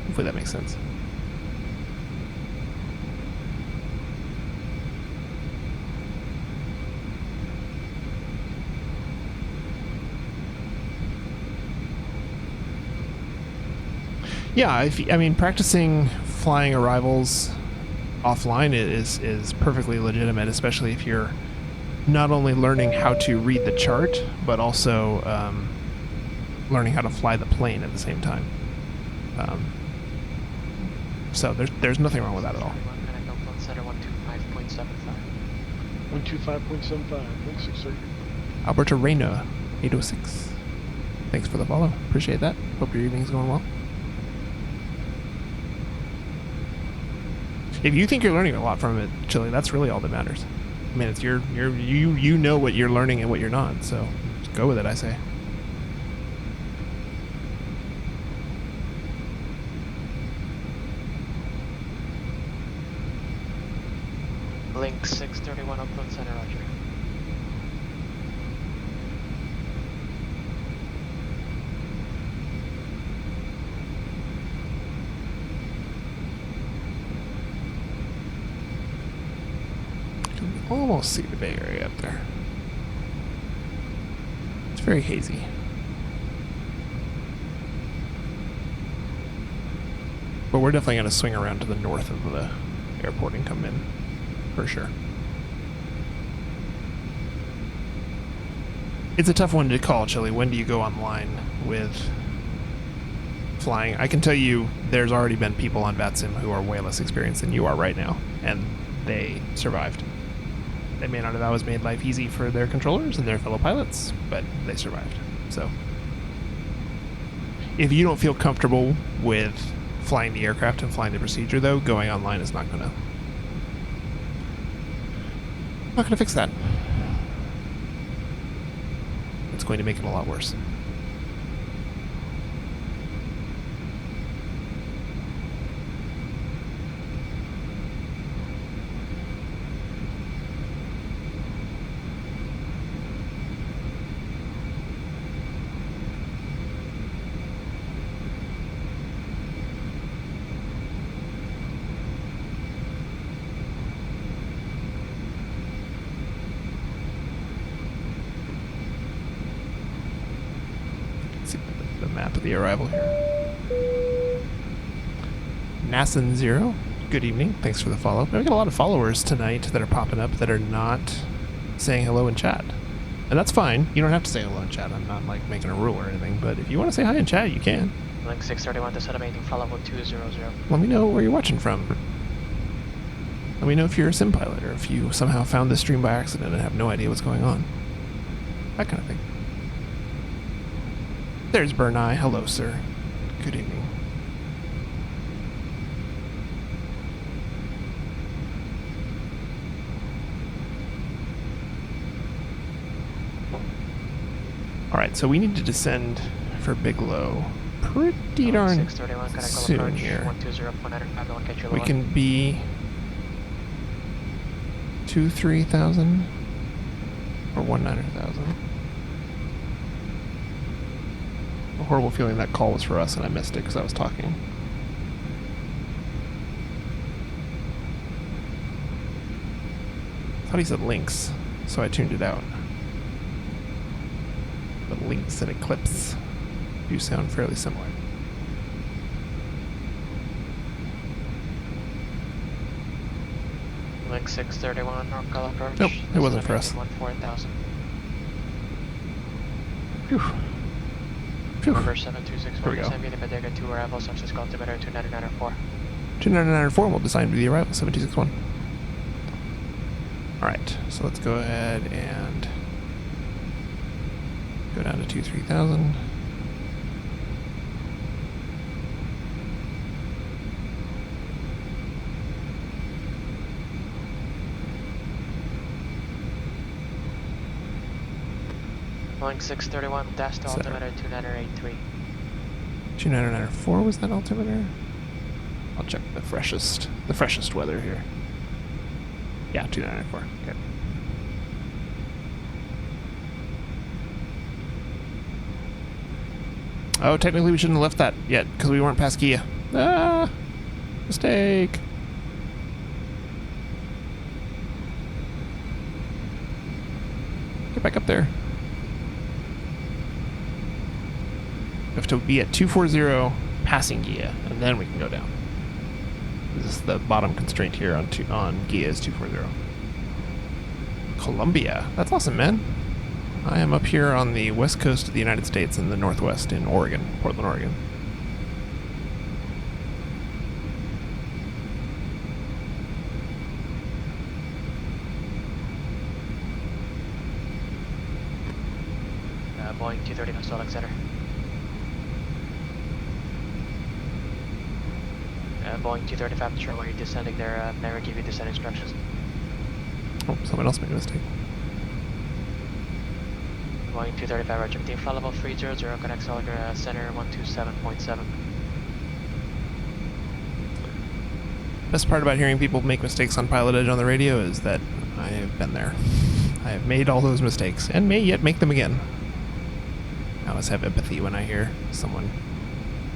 Hopefully that makes sense. Yeah, practicing flying arrivals offline is perfectly legitimate, especially if you're not only learning how to read the chart, but also learning how to fly the plane at the same time. So there's nothing wrong with that at all. 125.75. Thanks, sir. Alberta Reno, 806. Thanks for the follow. Appreciate that. Hope your evening's going well. If you think you're learning a lot from it, Chili, that's really all that matters. I mean, it's you know what you're learning and what you're not, so just go with it, I say. Link 631 upload center, roger. Almost see the Bay Area up there. It's very hazy. But we're definitely going to swing around to the north of the airport and come in, for sure. It's a tough one to call, Chili. When do you go online with flying? I can tell you there's already been people on VATSIM who are way less experienced than you are right now, and they survived. They may not have always made life easy for their controllers and their fellow pilots, but they survived. So, if you don't feel comfortable with flying the aircraft and flying the procedure, though, going online is not gonna fix that. It's going to make it a lot worse. Map of the arrival here. Nasan Zero, good evening. Thanks for the follow. We got a lot of followers tonight that are popping up that are not saying hello in chat. And that's fine. You don't have to say hello in chat. I'm not like making a rule or anything, but if you want to say hi in chat, you can. Link 631 to set up anything follow 200. Let me know where you're watching from. Let me know if you're a sim pilot or if you somehow found this stream by accident and have no idea what's going on. That kind of thing. There's Bernai. Hello, sir. Good evening. Alright, so we need to descend for Bigelow pretty darn soon here. We can be 2-3,000 or 1-9,000. A horrible feeling that call was for us and I missed it because I was talking. I thought he said Lynx, so I tuned it out. But Lynx and Eclipse do sound fairly similar. Lynx 631, North Gulf approach. Nope, it wasn't for us. 4,000. Phew. Number 7261, Here we go. descend via the Bodega 2 arrival, San Francisco altimeter 2994. 2994, we'll design to the arrival, 7261. Alright, so let's go ahead and go down to 2-3,000. Link 631, dash to altimeter 2983. 2994 was that altimeter? I'll check the freshest weather here. Yeah, 2994. Okay. Oh, technically we shouldn't have left that yet because we weren't past Kia. Ah, mistake. Get back up there. We have to be at 240 passing Gia, and then we can go down. This is the bottom constraint here on Gia is 240. Columbia. That's awesome, man. I am up here on the west coast of the United States in the northwest in Oregon, Portland, Oregon. Boeing 230 Coastal Center. Boeing 235 patrol where you're descending there, never give you descent instructions. Oh, someone else made a mistake. Boeing 235 Roger, team flight level 300, connect Center 127.7. Best part about hearing people make mistakes on Pilot Edge on the radio is that I have been there. I have made all those mistakes, and may yet make them again. I always have empathy when I hear someone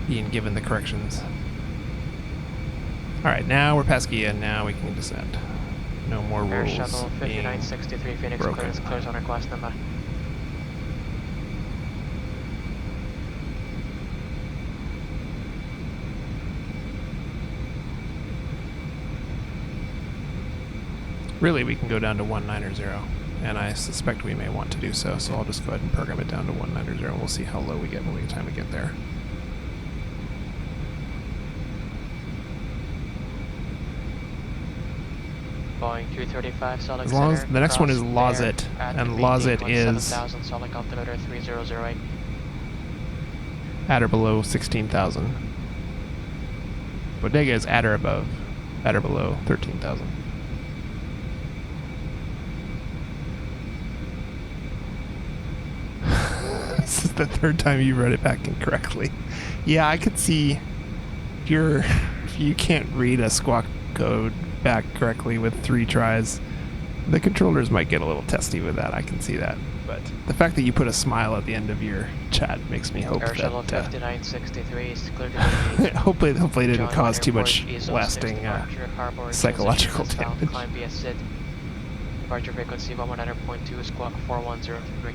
being given the corrections. Alright, now we're past Gia, and now we can descend. No more rules. Air Shuttle 5963 Phoenix broken. clears on request number. Really, we can go down to 190, and I suspect we may want to do so, so I'll just go ahead and program it down to 190, and we'll see how low we get by the time we get there. Boeing 335 solid As long as center, the next one is cross Lozit, there at and VP Lozit is 17,000 solid altimeter 3008. at or below 16,000. Bodega is at or above, at or below 13,000. This is the third time you wrote it back incorrectly. Yeah, I could see if you can't read a squawk code back correctly with 3 tries, the controllers might get a little testy with that. I can see that. But the fact that you put a smile at the end of your chat makes me hope Air Shuttle that 5963 is clear to hopefully it didn't John cause too Airport, much ISO lasting 6 departure, harbor psychological transition damage. south, climb via SID. Departure frequency 100.2, squawk 4103.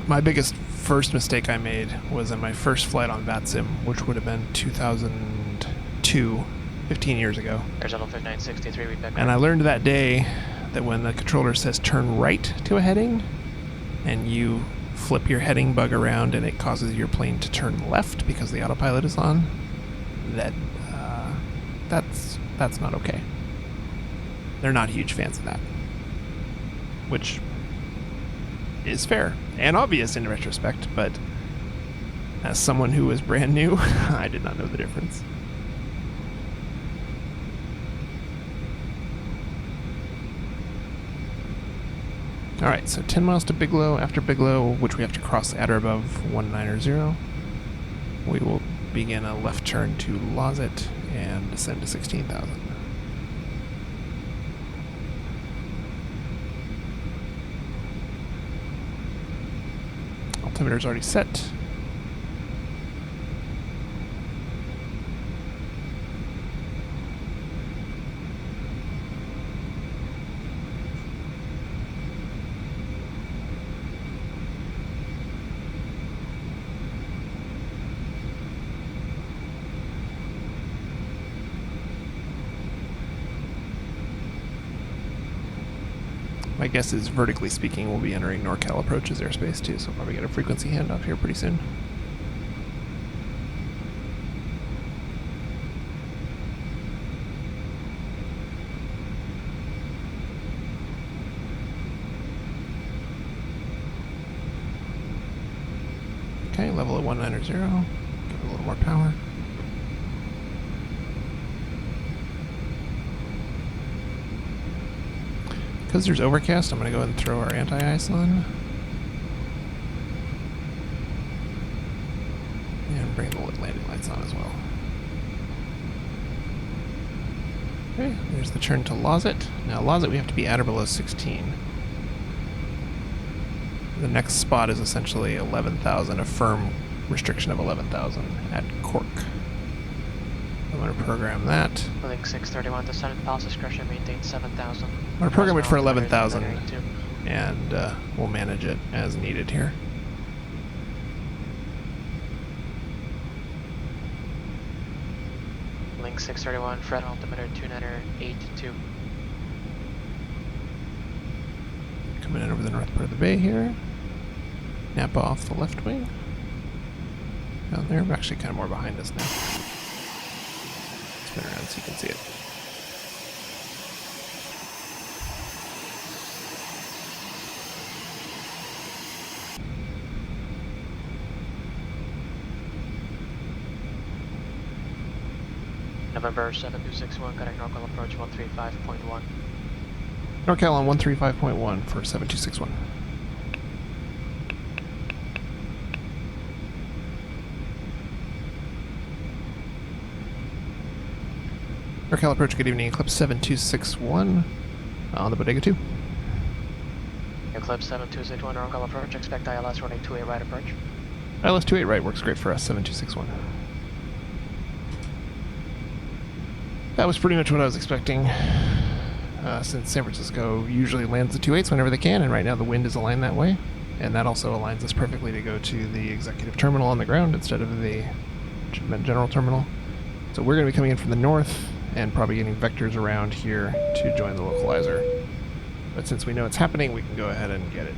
My biggest first mistake I made was in my first flight on VATSIM, which would have been 2002, 15 years ago. Air Shuttle 5963, we back. And I learned that day that when the controller says turn right to a heading, and you flip your heading bug around and it causes your plane to turn left because the autopilot is on, that's not okay. They're not huge fans of that. Which is fair and obvious in retrospect, but as someone who was brand new, I did not know the difference. Alright, so 10 miles to Bigelow. After Bigelow, which we have to cross at or above 190, we will begin a left turn to Lozit and descend to 16,000. Altimeter is already set. My guess is, vertically speaking, we'll be entering NorCal approaches airspace too, so we'll probably get a frequency handoff here pretty soon. Okay, level at 190, give it a little more power. Because there's overcast, I'm going to go ahead and throw our anti-ice on. And bring the landing lights on as well. Okay, there's the turn to Lozit. Now Lozit we have to be at or below 16. The next spot is essentially 11,000, a firm restriction of 11,000 at Cork. I'm going to program that. Link 631 to Senate Pulse discretion, maintain 7,000. I'm going to program it for 11,000, and we'll manage it as needed here. Link 631, Fred altimeter 2982. Coming in over the north part of the bay here. Napa off the left wing. Down there, we're actually kind of more behind us now. Spin around so you can see it. November 7261, correct NorCal approach 135.1. NorCal on 135.1 for 7261. NorCal approach, good evening, Eclipse 7261 on the Bodega 2. Eclipse 7261, NorCal approach, expect ILS running 28 right approach. ILS 28 right works great for us, 7261. That was pretty much what I was expecting, since San Francisco usually lands the 28s whenever they can, and right now the wind is aligned that way. and that also aligns us perfectly to go to the executive terminal on the ground instead of the general terminal. So we're going to be coming in from the north and probably getting vectors around here to join the localizer. But since we know it's happening, we can go ahead and get it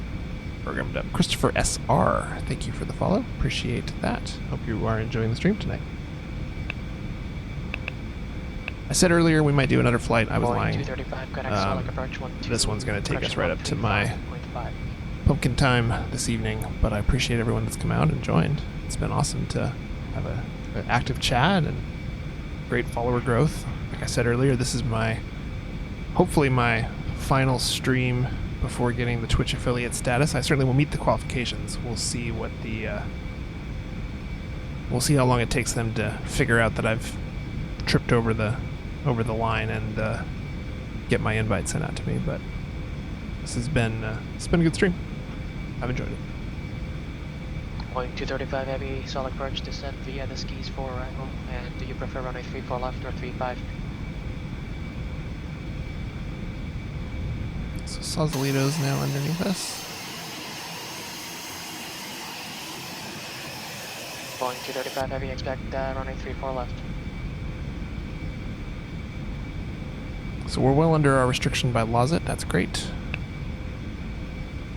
programmed up. Christopher SR, thank you for the follow. Appreciate that. Hope you are enjoying the stream tonight. I said earlier we might do another flight. I was lying. This one's going to take us right up to my pumpkin time this evening, but I appreciate everyone that's come out and joined. It's been awesome to have an active chat and great follower growth. Like I said earlier, this is hopefully my final stream before getting the Twitch affiliate status. I certainly will meet the qualifications. We'll see what we'll see how long it takes them to figure out that I've tripped over the line and get my invite sent out to me. But this has been it's been a good stream. I've enjoyed it. Boeing 235 Heavy, solid approach, descent via the skis for arrival. And do you prefer runway 34 left or 35? So Sausalito's now underneath us. Boeing 235 Heavy, expect runway 34 left. So we're well under our restriction by Lozit, that's great.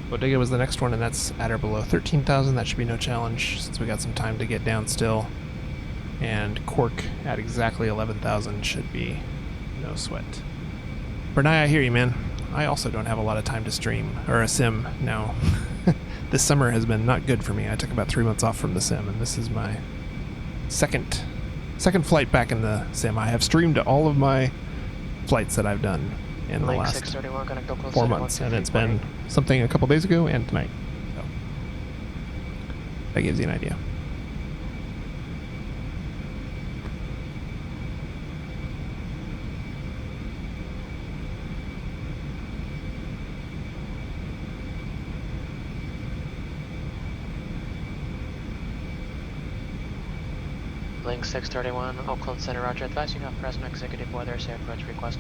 Bodega was the next one, and that's at or below 13,000. That should be no challenge since we got some time to get down still. And Cork at exactly 11,000 should be no sweat. Bernay, I hear you, man. I also don't have a lot of time to stream, or a sim now. This summer has been not good for me. I took about 3 months off from the sim, and this is my second flight back in the sim. I have streamed all of my flights that I've done in the last 4 months, and it's been something a couple days ago and tonight. So that gives you an idea. Link 631, Oakland Center, roger. Advise you have present executive weather, say approach request.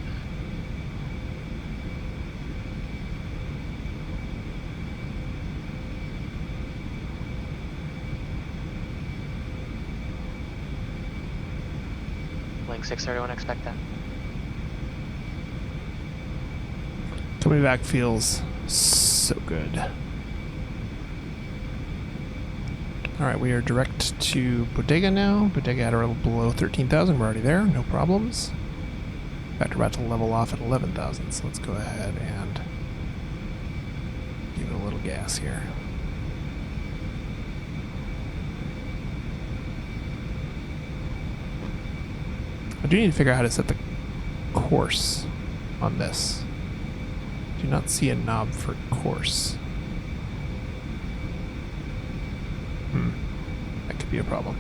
Link 631, expect that. Coming back feels so good. Alright, we are direct to Bodega now. Bodega at or below 13,000. We're already there, no problems. In fact, we're about to level off at 11,000, so let's go ahead and give it a little gas here. I do need to figure out how to set the course on this. Do not see a knob for course. That could be a problem.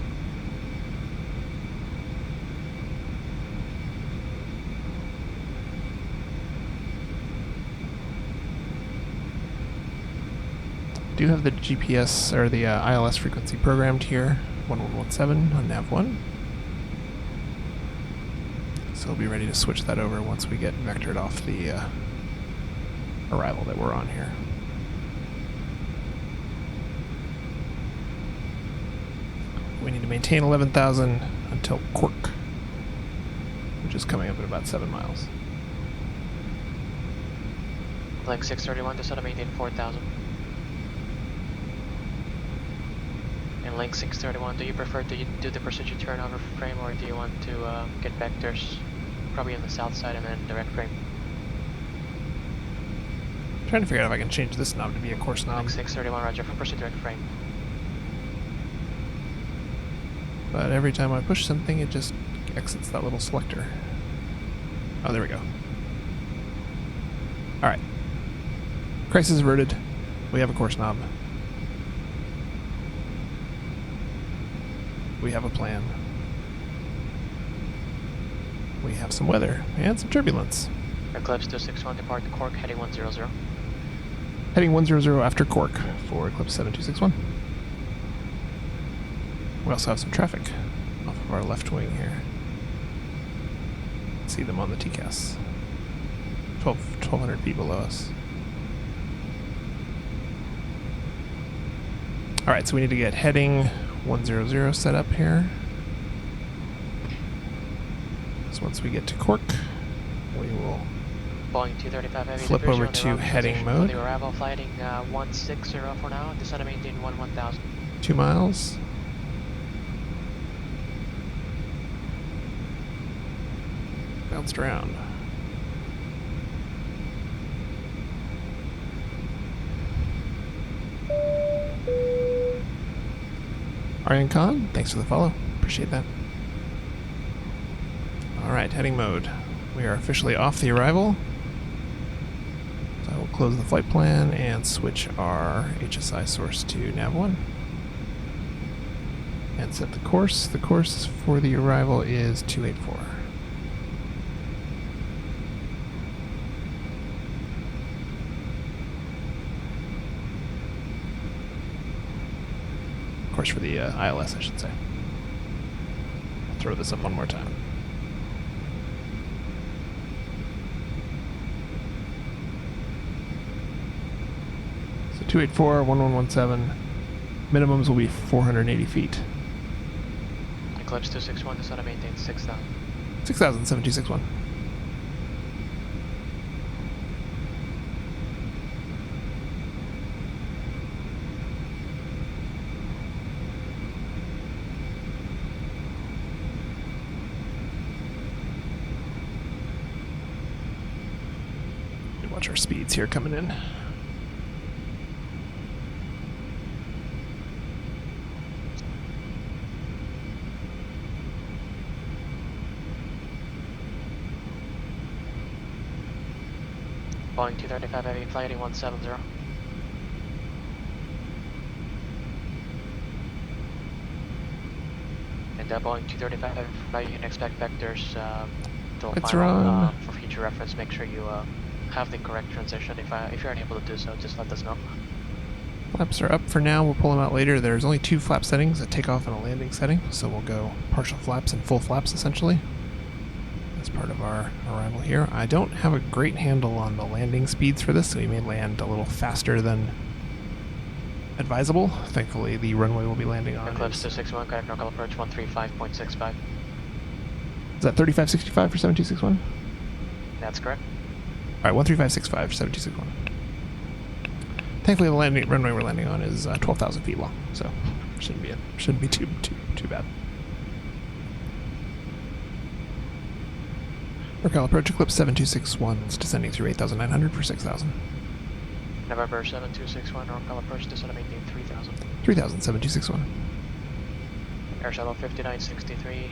Do have the GPS or the ILS frequency programmed here, 1117 on nav1. So we'll be ready to switch that over once we get vectored off the arrival that we're on here. We need to maintain 11,000 until Cork, which is coming up at about 7 miles. Link 631, descend to maintain 4,000. And Link 631, do you prefer to do the procedure turnover frame, or do you want to get vectors probably on the south side and then direct frame? I'm trying to figure out if I can change this knob to be a course knob. Link 631, roger, for proceed direct frame. But every time I push something, it just exits that little selector. Oh, there we go. Alright. Crisis averted. We have a course knob. We have a plan. We have some weather and some turbulence. Eclipse 261, depart to Cork, heading 100. Heading 100 after Cork for Eclipse 7261. We also have some traffic off of our left wing here. See them on the TCAS. 1,200 feet below us. Alright, so we need to get heading 100 set up here. So once we get to Cork, we will Boeing 235 Heavy flip Division over on the to runway heading position mode. For the arrival, flighting 160 for now. Descend and maintain 1000. 2 miles. Bounced around. Aryan Khan, thanks for the follow. Appreciate that. Alright, heading mode. We are officially off the arrival. So I will close the flight plan and switch our HSI source to nav1. And set the course. The course for the arrival is 284. Course for the ILS, I should say. I'll throw this up one more time. So 284, 1117. Minimums will be 480 feet. Eclipse 261, descend and maintain 6000. 6,000, 7261. Watch our speeds here coming in. Boeing 235 Heavy, flighting 170. And Boeing 235 Heavy, flight, you can expect vectors till Lights final. are on. For future reference, make sure you have the correct transition. If you're unable to do so, just let us know. Flaps are up for now. We'll pull them out later. There's only 2 flap settings, a takeoff and a landing setting, so we'll go partial flaps and full flaps essentially as part of our arrival here. I don't have a great handle on the landing speeds for this, so we may land a little faster than advisable. Thankfully, the runway we'll be landing on Eclipse is 261, correct local approach 135.65. Is that 3565 for 7261? That's correct. Alright, 13565 for 7261. Thankfully, the runway we're landing on is 12,000 feet long, so shouldn't be too bad. NorCal approach Eclipse 7261 is descending through 8,900 for 6,000. November 7261, NorCal approach, descend and maintain 3000. 3,000, 7261. Air Shuttle 5963,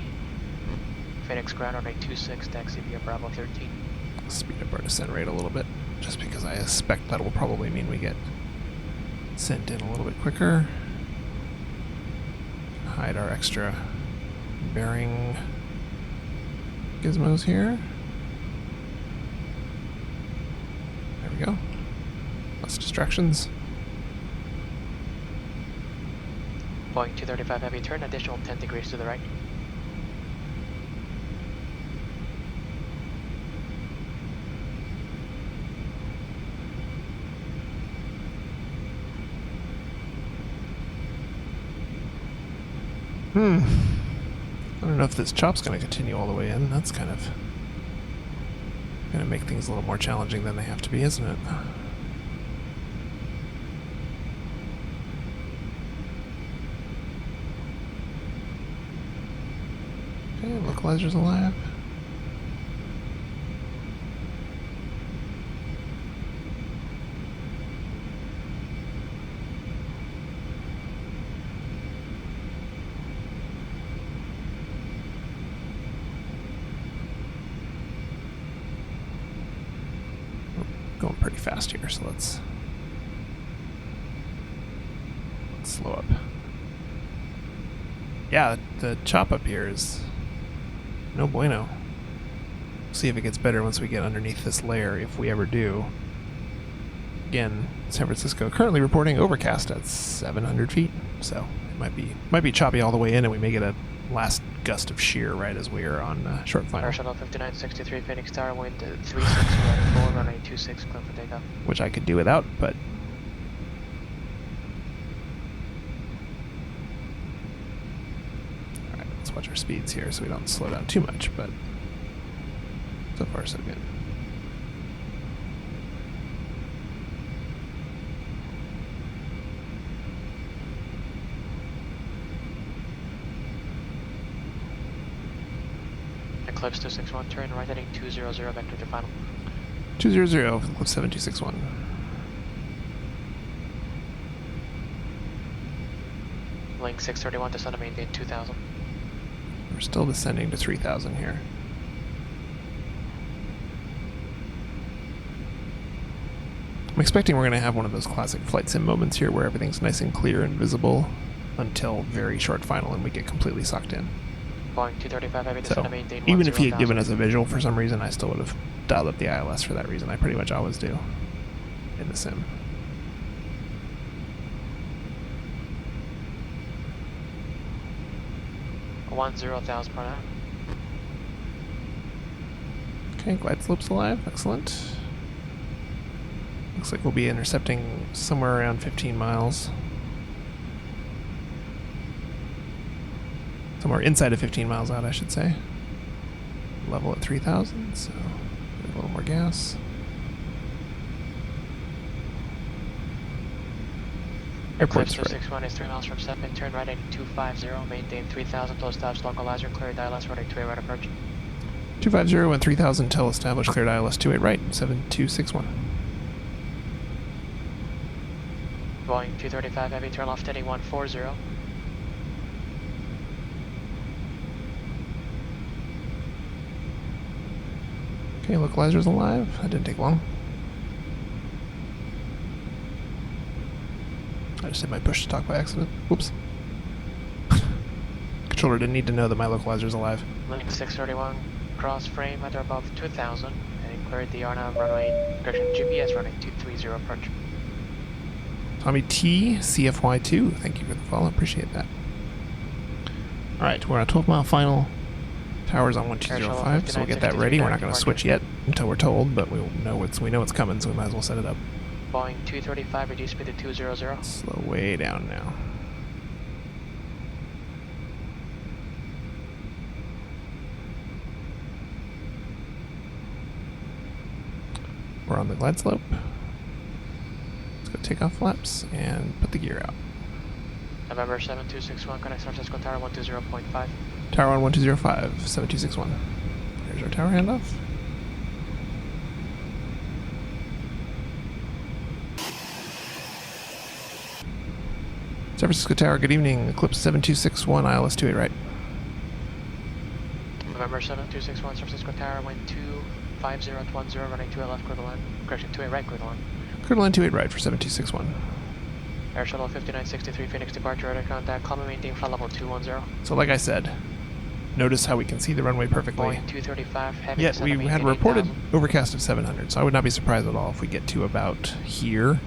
Phoenix ground runway 26, taxi via Bravo 13. Speed up our descent rate a little bit, just because I suspect that will probably mean we get sent in a little bit quicker. Hide our extra bearing gizmos here. There we go. Less distractions. Boeing 235 Heavy, turn additional 10 degrees to the right. I don't know if this chop's going to continue all the way in. That's kind of going to make things a little more challenging than they have to be, isn't it? Okay, localizer's alive. Going pretty fast here, so let's slow up. Yeah, the chop up here is no bueno. See if it gets better once we get underneath this layer, if we ever do. Again, San Francisco currently reporting overcast at 700 feet, so it might be choppy all the way in, and we may get a last gust of shear right as we are on short final. Air Shuttle 5963, Phoenix Tower, wind 3614, runway 26, clear for takeoff. Which I could do without, but just watch our speeds here so we don't slow down too much, but so far so good. Eclipse 261, turn right heading 200, vector to final. 200, Eclipse 7261. Link 631, descend to maintain 2000. We're still descending to 3000 here. I'm expecting we're going to have one of those classic flight sim moments here where everything's nice and clear and visible until very short final and we get completely sucked in. Boeing 235 heavy, descend So to maintain even if he had 10,000. given us a visual for some reason, I still would have dialed up the ILS for that reason. I pretty much always do in the sim. One 0,000 per hour. Okay, glide slope's alive. Excellent. Looks like we'll be intercepting somewhere around 15 miles. Somewhere inside of 15 miles out, I should say. Level at 3,000, so get a little more gas. Eclipse Airport's right. 261 is 3 miles from Stepin, turn right heading 250, maintain 3000, close tabs, localizer, cleared ILS, running 28 right approach. 250 and 3000 till established, cleared ILS 28 right, 7261. Boeing 235 heavy, turn left heading 140. Okay, localizer's alive. That didn't take long. I just hit my push to talk by accident. Whoops. Controller didn't need to know that my localizer's alive. Link 631, cross frame at or above 2000, and cleared the RNAV runway, correction, GPS running 230 approach. Tommy T, CFY2, thank you for the follow, appreciate that. Alright, we're on a 12-mile final. Tower's on 1205, so we'll get that ready. We're not going to switch yet until we're told, but we know it's coming, so we might as well set it up. Boeing 235, reduce speed to 200. Slow way down now. We're on the glide slope. Let's go take off flaps and put the gear out. November 7261, connect San Francisco Tower 120.5. Tower 1205, 7261. Here's our tower handoff. San Francisco Tower, good evening. Eclipse 7261, ILS 28 right. November 7261, San Francisco Tower, wind 250 running 2 left, clear the line. Correction, 28 right, clear the line. Clear the line 28 right for 7261. Air Shuttle 5963, Phoenix departure, radar contact, climb and maintain flight level 210. So like I said, notice how we can see the runway perfectly. Boeing 235, heavy Yet descent to we had maintain reported 8,000. overcast of 700, so I would not be surprised at all if we get to about here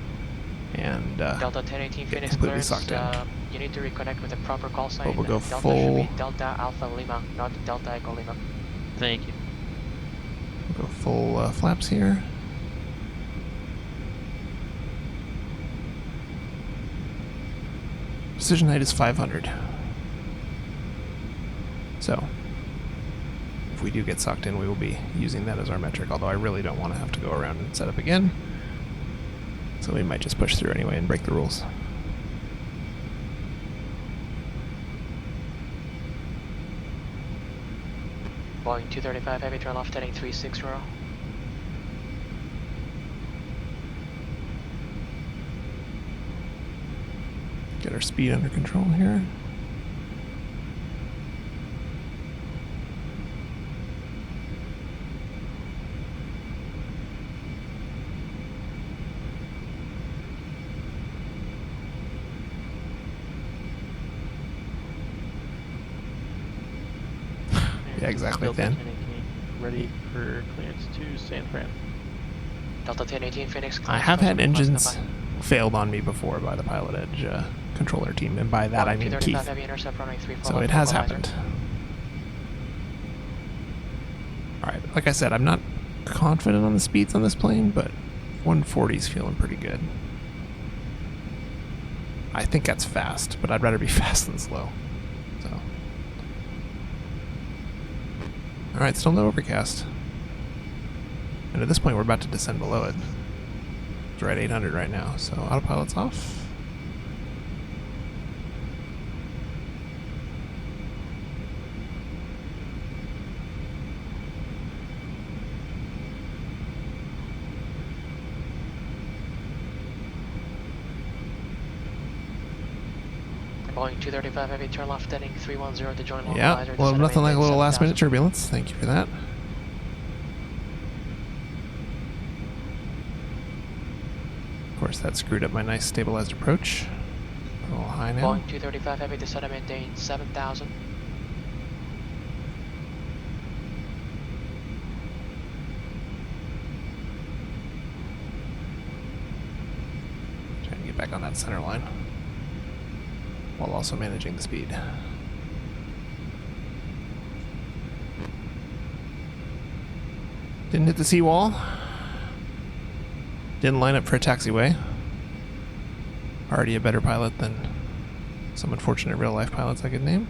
and Delta 1018 get Phoenix completely clearance, sucked in. you need to reconnect with the proper call sign. But we'll go Delta full- should be Delta Alpha Lima, not Delta Echo Lima. Thank you. We'll go full flaps here. Precision height is 500. So, if we do get sucked in, we will be using that as our metric, although I really don't want to have to go around and set up again. So we might just push through anyway and break the rules. Boeing 235 heavy, turn left heading 360. Get our speed under control here. Yeah, exactly, Delta Dan. 1018, ready for clearance to San Fran. Delta 1018 Phoenix. I have had engines failed on me before by the Pilot Edge controller team, and by that I mean 235 Keith. heavy, intercept runway 34 So left, it has localizer. happened. Alright, like I said, I'm not confident on the speeds on this plane, but 140 is feeling pretty good. I think that's fast, but I'd rather be fast than slow. So Alright, still no overcast. And at this point, we're about to descend below it. We're at 800 right now, so autopilot's off. Boeing 235 Heavy, turn left heading 310 to join Yeah, well, nothing like a little last minute turbulence. Thank you for that. Of course, that screwed up my nice stabilized approach. A little high now. Boeing 235 Heavy, descend and maintain 7,000. Trying to get back on that center line, while also managing the speed. Didn't hit the seawall. Didn't line up for a taxiway. Already a better pilot than some unfortunate real-life pilots I could name.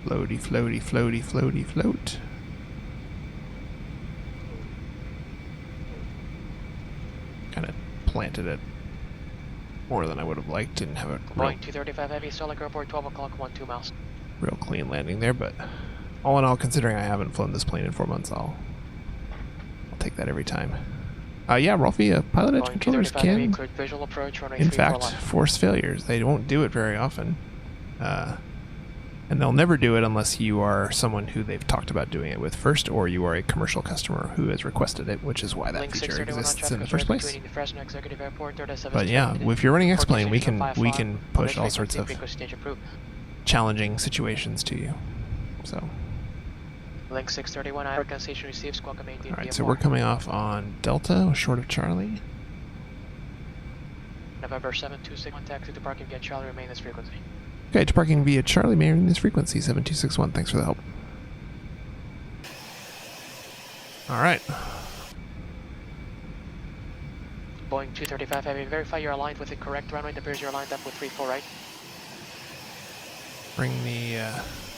Floaty, floaty, floaty, floaty, float. Kind of planted it more than I would have liked. Didn't have a Boeing 235 Heavy, Solid Airport, 12 o'clock, 12 miles. real clean landing there, but all in all, considering I haven't flown this plane in 4 months, I'll take that every time. Yeah, Rolfie, pilot edge controllers can, visual approach, in fact, force failures. They won't do it very often. And they'll never do it unless you are someone who they've talked about doing it with first, or you are a commercial customer who has requested it, which is why that feature exists in the first place. But yeah, if you're running X-Plane, we can push all sorts of challenging situations to you. So. Link 631, American station receives, Squawk 18. Alright, so we're coming off on Delta, short of Charlie. November 7261, taxi to parking via Charlie, remain this frequency. Okay, departing via Charlie, maintaining this frequency, 7261. Thanks for the help. Alright. Boeing 235 Heavy, verify you're aligned with the correct runway. It appears you're lined up with 34 right. Bring the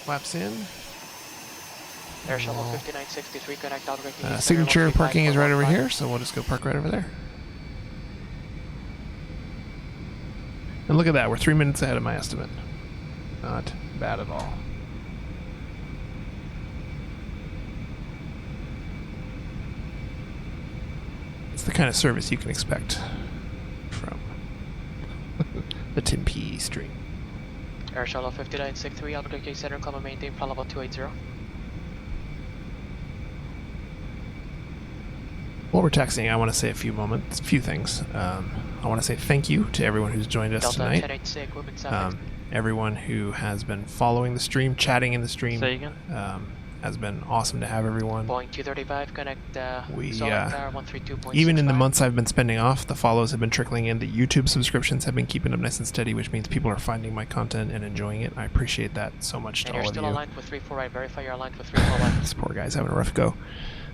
flaps in. Air Shuttle 5963, connect out. Signature parking is right over here, so we'll just go park right over there. And look at that, we're 3 minutes ahead of my estimate. Not bad at all. It's the kind of service you can expect from the Tim P stream. Air Shuttle 5963, Albuquerque Center Club, maintain flight level 280. While we're taxiing, I want to say a few things. I want to say thank you to everyone who's joined us tonight. Everyone who has been following the stream, chatting in the stream. Say again? Has been awesome to have everyone. Boeing 235, connect even in the months I've been spending off, the follows have been trickling in. The YouTube subscriptions have been keeping up nice and steady, which means people are finding my content and enjoying it. I appreciate that so much to all of you. And you're still aligned with 34 right. Verify you're aligned with 34 left. This poor guy's having a rough go.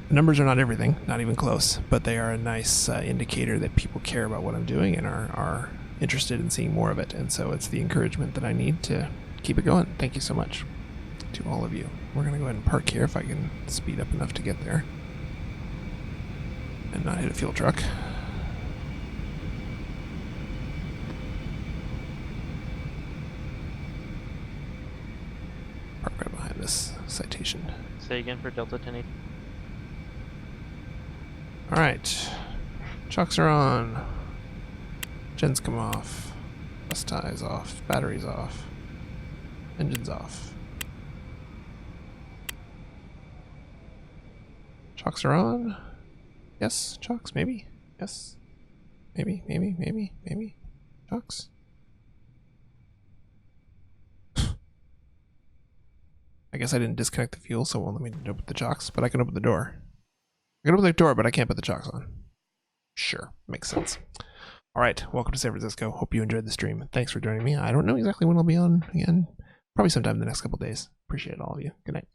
The numbers are not everything, not even close, but they are a nice indicator that people care about what I'm doing and are interested in seeing more of it. And so it's the encouragement that I need to keep it going. Thank you so much to all of you. We're going to go ahead and park here if I can speed up enough to get there and not hit a fuel truck. Park right behind this citation. Say again for Delta 1080. Alright. Chocks are on. Gens come off. Bus ties off. Batteries off. Engines off. Chocks are on. Yes, chocks, maybe. Yes. Maybe. Chocks. I guess I didn't disconnect the fuel, so it won't let me open the chocks, but I can open the door. I can open the door, but I can't put the chocks on. Sure, makes sense. Alright, welcome to San Francisco. Hope you enjoyed the stream. Thanks for joining me. I don't know exactly when I'll be on again. Probably sometime in the next couple days. Appreciate all of you. Good night.